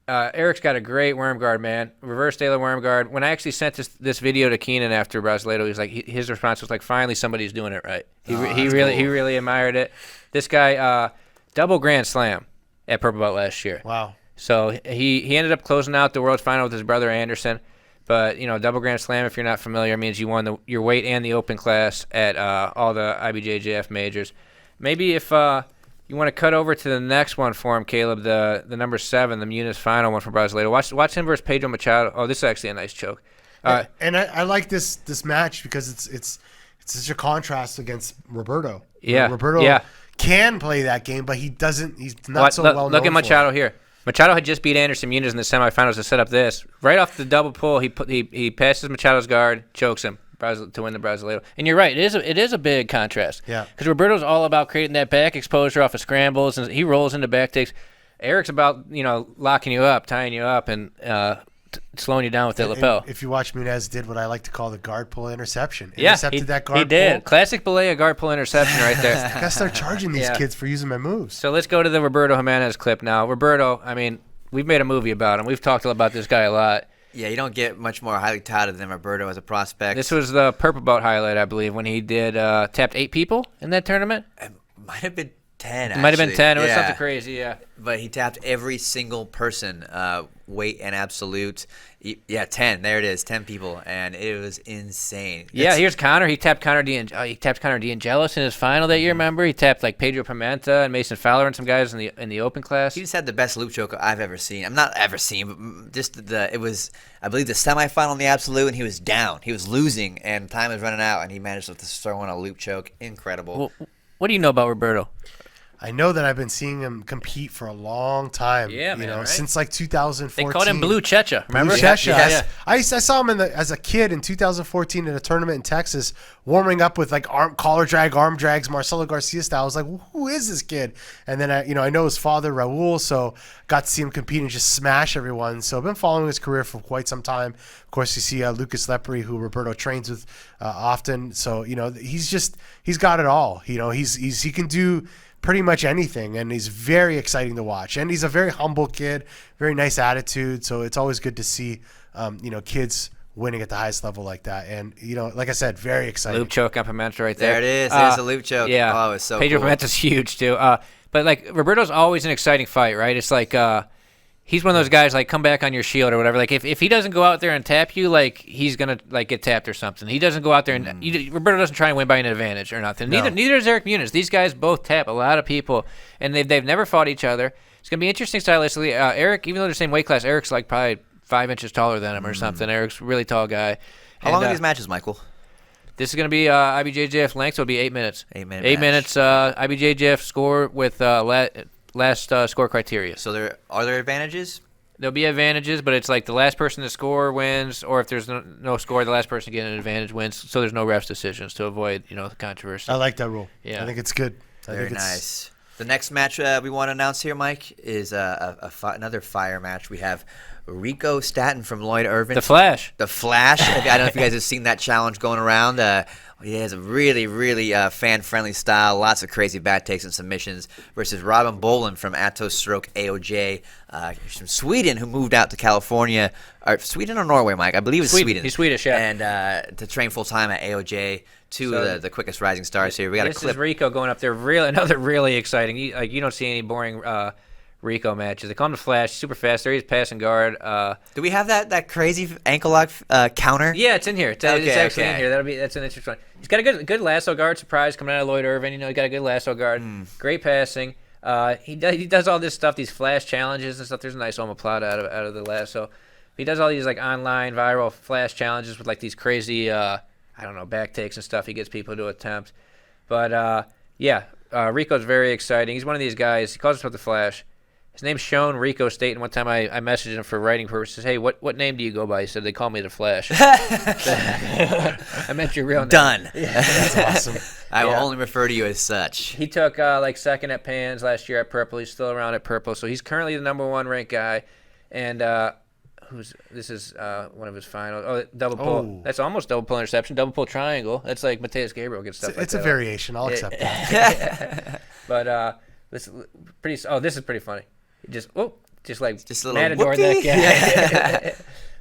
Eric's got a great worm guard, man. Reverse Taylor worm guard. When I actually sent this video to Keenan after Brasileiro, he was like, his response was like, "Finally, somebody's doing it right." He really admired it. This guy, double Grand Slam at Purple Belt last year. Wow. So he ended up closing out the World Final with his brother Anderson. But double Grand Slam, if you're not familiar, means you won your weight and the Open class at all the IBJJF majors. Maybe if you want to cut over to the next one for him, Caleb, the number 7, the Muniz final one from Brasileiro. Watch him versus Pedro Machado. Oh, this is actually a nice choke. And I like this match because it's such a contrast against Roberto. Yeah. Roberto can play that game, but he doesn't. He's not so well known. Look at Machado here. Machado had just beat Anderson Muniz in the semifinals to set up this. Right off the double pull, he passes Machado's guard, chokes him to win the Brasileiro. And you're right, it is a big contrast. Yeah. Because Roberto's all about creating that back exposure off of scrambles, and he rolls into back takes. Eric's about locking you up, tying you up, and slowing you down with that lapel. If you watch, Muniz did what I like to call the guard pull interception. Yeah, Intercepted that guard he did. pull. Classic Balea guard pull interception right there. I gotta start charging these kids for using my moves. So let's go to the Roberto Jimenez clip now. Roberto, I mean, we've made a movie about him. We've talked about this guy a lot. Yeah, you don't get much more highly touted than Roberto as a prospect. This was the Purple Belt highlight, I believe, when he did tapped 8 people in that tournament. It might have been 10, It might have been 10. It was something crazy, yeah. But he tapped every single person, weight and absolute. 10. There it is, 10 people, and it was insane. Yeah, here's Connor. He tapped Connor D'Angelis in his final that year. Remember, he tapped like Pedro Pimenta and Mason Fowler and some guys in the Open class. He just had the best loop choke I've ever seen. I'm not ever seen, but just it was, I believe, the semifinal in the absolute, and he was down. He was losing, and time was running out, and he managed to throw in a loop choke. Incredible. Well, what do you know about Roberto? I know that I've been seeing him compete for a long time. Yeah, man, right? Since like 2014. They called him Blue Checha. Remember? Blue Checha. Yeah. I saw him as a kid in 2014 at a tournament in Texas, warming up with like collar drag, arm drags, Marcelo Garcia style. I was like, who is this kid? And then I know his father Raul, so got to see him compete and just smash everyone. So I've been following his career for quite some time. Of course, you see Lucas Lepri, who Roberto trains with often. So he's got it all. He can do pretty much anything, and he's very exciting to watch. And he's a very humble kid, very nice attitude. So it's always good to see, kids winning at the highest level like that. And like I said, very exciting. Loop choke on Pimenta right there. There it is. There's a loop choke. Yeah. Oh, it's so Pedro cool. Pimenta's huge too. But like Roberto's always an exciting fight, right? It's like he's one of those guys like come back on your shield or whatever. Like if he doesn't go out there and tap you, like he's gonna like get tapped or something. He doesn't go out there and Roberto doesn't try and win by an advantage or nothing. No. Neither does Eric Muniz. These guys both tap a lot of people, and they've never fought each other. It's gonna be interesting stylistically. Eric, even though they're the same weight class, Eric's like probably 5 inches taller than him or something. Eric's a really tall guy. How long are these matches, Michael? This is going to be IBJJF length, so it'll be 8 minutes. 8 minute 8 match. minutes IBJJF score with last score criteria. So are there advantages? There'll be advantages, but it's like the last person to score wins, or if there's no score, the last person to get an advantage wins. So there's no refs decisions to avoid the controversy. I like that rule. Yeah. I think it's good. Very nice. The next match we want to announce here, Mike, is another fire match. We have Rico Staten from Lloyd Irvin. The Flash. The Flash. I don't know if you guys have seen that challenge going around. He has a really, really fan-friendly style. Lots of crazy back takes and submissions. Versus Robin Boland from Atos Stroke AOJ. From Sweden, who moved out to California. Or Sweden or Norway, Mike? I believe it's Sweden. He's Swedish, yeah. And to train full-time at AOJ. Two of the quickest rising stars here. We got a clip. This is Rico going up there. Another really exciting. You don't see any boring Rico matches. They call him the Flash. Super fast. There he's passing guard. Do we have that crazy ankle lock counter? Yeah, it's in here. It's actually in here. That's an interesting one. He's got a good lasso guard. Surprise coming out of Lloyd Irvin. He got a good lasso guard. Great passing. He does all this stuff. These flash challenges and stuff. There's a nice omoplata out of the lasso. He does all these like online viral flash challenges with like these crazy back takes and stuff. He gets people to attempt. But Rico's very exciting. He's one of these guys. He calls himself the Flash. His name's Sean Rico Staten. One time I messaged him for writing purposes. Hey, what name do you go by? He said, they call me the Flash. I meant your real name. Done. Yeah, that's awesome. I will only refer to you as such. He took second at Pans last year at Purple. He's still around at Purple. So he's currently the number 1 ranked guy. And this is one of his finals. Oh, double pull. Oh. That's almost double pull interception. Double pull triangle. That's like Mateus Gabriel gets stuff like that. It's a variation. I'll accept that. But this is pretty funny. Just a little Matador that guy.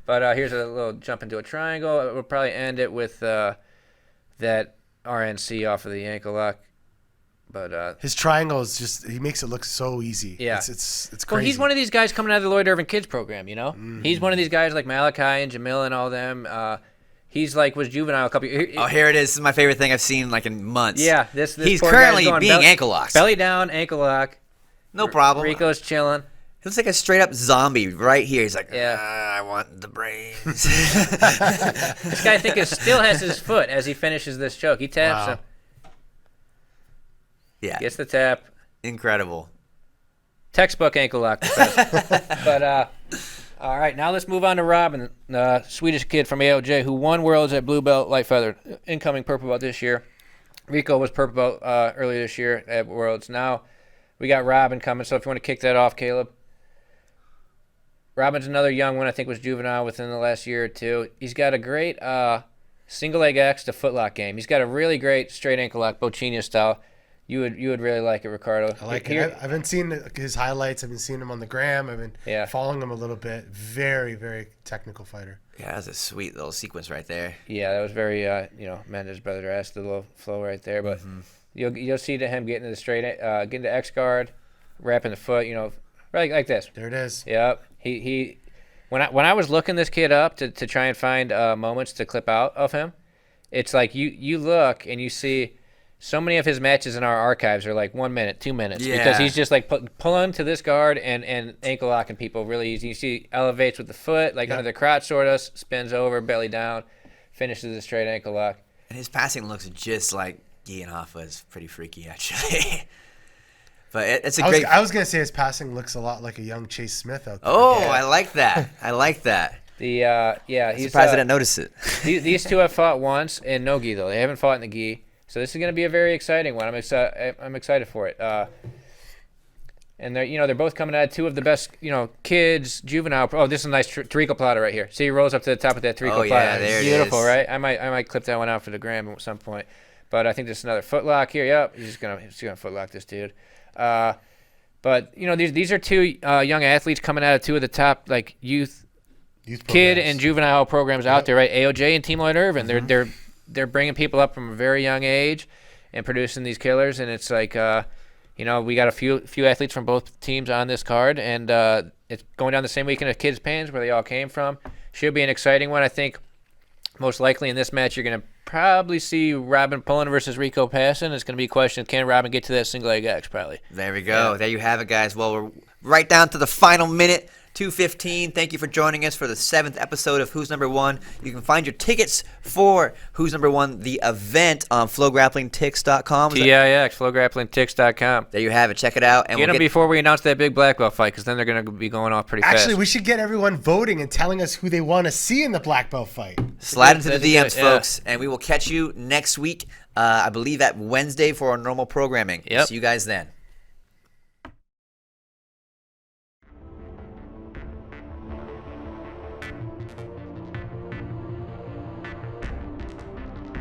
But here's a little jump into a triangle. We'll probably end it with that RNC off of the ankle lock. But his triangle is he makes it look so easy. Yeah. It's crazy. well, he's one of these guys coming out of the Lloyd Irvin Kids program. He's one of these guys like Malachi and Jamil and all them. He's was juvenile a couple years. Oh, here it is. This is my favorite thing I've seen in months. Yeah, this He's poor currently guy's going being ankle locked. Belly down, ankle lock. No problem. Rico's chilling. He looks like a straight up zombie right here. He's like, Yeah. I want the brains. This guy, I think, still has his foot as he finishes this choke. He taps Wow. him. Yeah, Gets the tap. incredible. Textbook ankle lock. But all right, now let's move on to Robin, Swedish kid from AOJ who won Worlds at blue belt light feather, incoming purple belt this year. Rico was purple belt earlier this year at Worlds. Now we got Robin coming, so if you want to kick that off, Caleb. Robin's another young one, I think was juvenile within the last year or two. He's got a great single leg X to footlock game. He's got a really great straight ankle lock, Bochinha style. You would really like it, Ricardo. I like it. I've been seeing his highlights. I've been seeing him on the gram. I've been following him a little bit. Very, very technical fighter. Yeah, that's a sweet little sequence right there. Yeah, that was very, Mendes brother asked the little flow right there. But you'll see him getting to the straight, getting to X guard, wrapping the foot, right like this. There it is. Yep. He when I was looking this kid up to try and find moments to clip out of him, it's like you look and you see so many of his matches in our archives are like 1 minute, 2 minutes, because he's just like pulling to this guard and ankle locking people really easy. You see elevates with the foot, under the crotch sort of, spins over, belly down, finishes a straight ankle lock. And his passing looks just like Guillen Hoffa. Is pretty freaky, actually. But it's a great. I was gonna say his passing looks a lot like a young Chase Smith out there. Oh, I like that. I like that. He's Surprised I didn't notice it. These two have fought once in no gi though. They haven't fought in the gi, so this is going to be a very exciting one. I'm excited for it. And they're both coming out of two of the best kids juvenile. Oh, this is a nice Tarico Plata right here. See, he rolls up to the top of that Tarico Plata. Yeah, there it Beautiful, is. right? I might clip that one out for the gram at some point. But I think there's another footlock here. Yep, he's gonna footlock this dude. But these are two young athletes coming out of two of the top youth kid and juvenile programs out there, right? AOJ and Team Lloyd Irvin. Mm-hmm. They're bringing people up from a very young age and producing these killers. And it's we got a few athletes from both teams on this card, and it's going down the same weekend as Kids Pans, where they all came from. Should be an exciting one. I think most likely in this match you're going to probably see Robin Pullen versus Rico Passon. It's going to be a question, can Robin get to that single leg X probably? There we go. Yeah. There you have it, guys. Well, we're right down to the final minute. 2:15. Thank you for joining us for the 7th episode of Who's Number One. You can find your tickets for Who's Number One, the event, on FloGrapplingTix.com. TIX, FloGrapplingTix.com. There you have it. Check it out. And get them before we announce that big black belt fight, because then they're going to be going off pretty fast. Actually, we should get everyone voting and telling us who they want to see in the black belt fight. Slide into the DMs, folks, and we will catch you next week, I believe at Wednesday for our normal programming. Yep. See you guys then.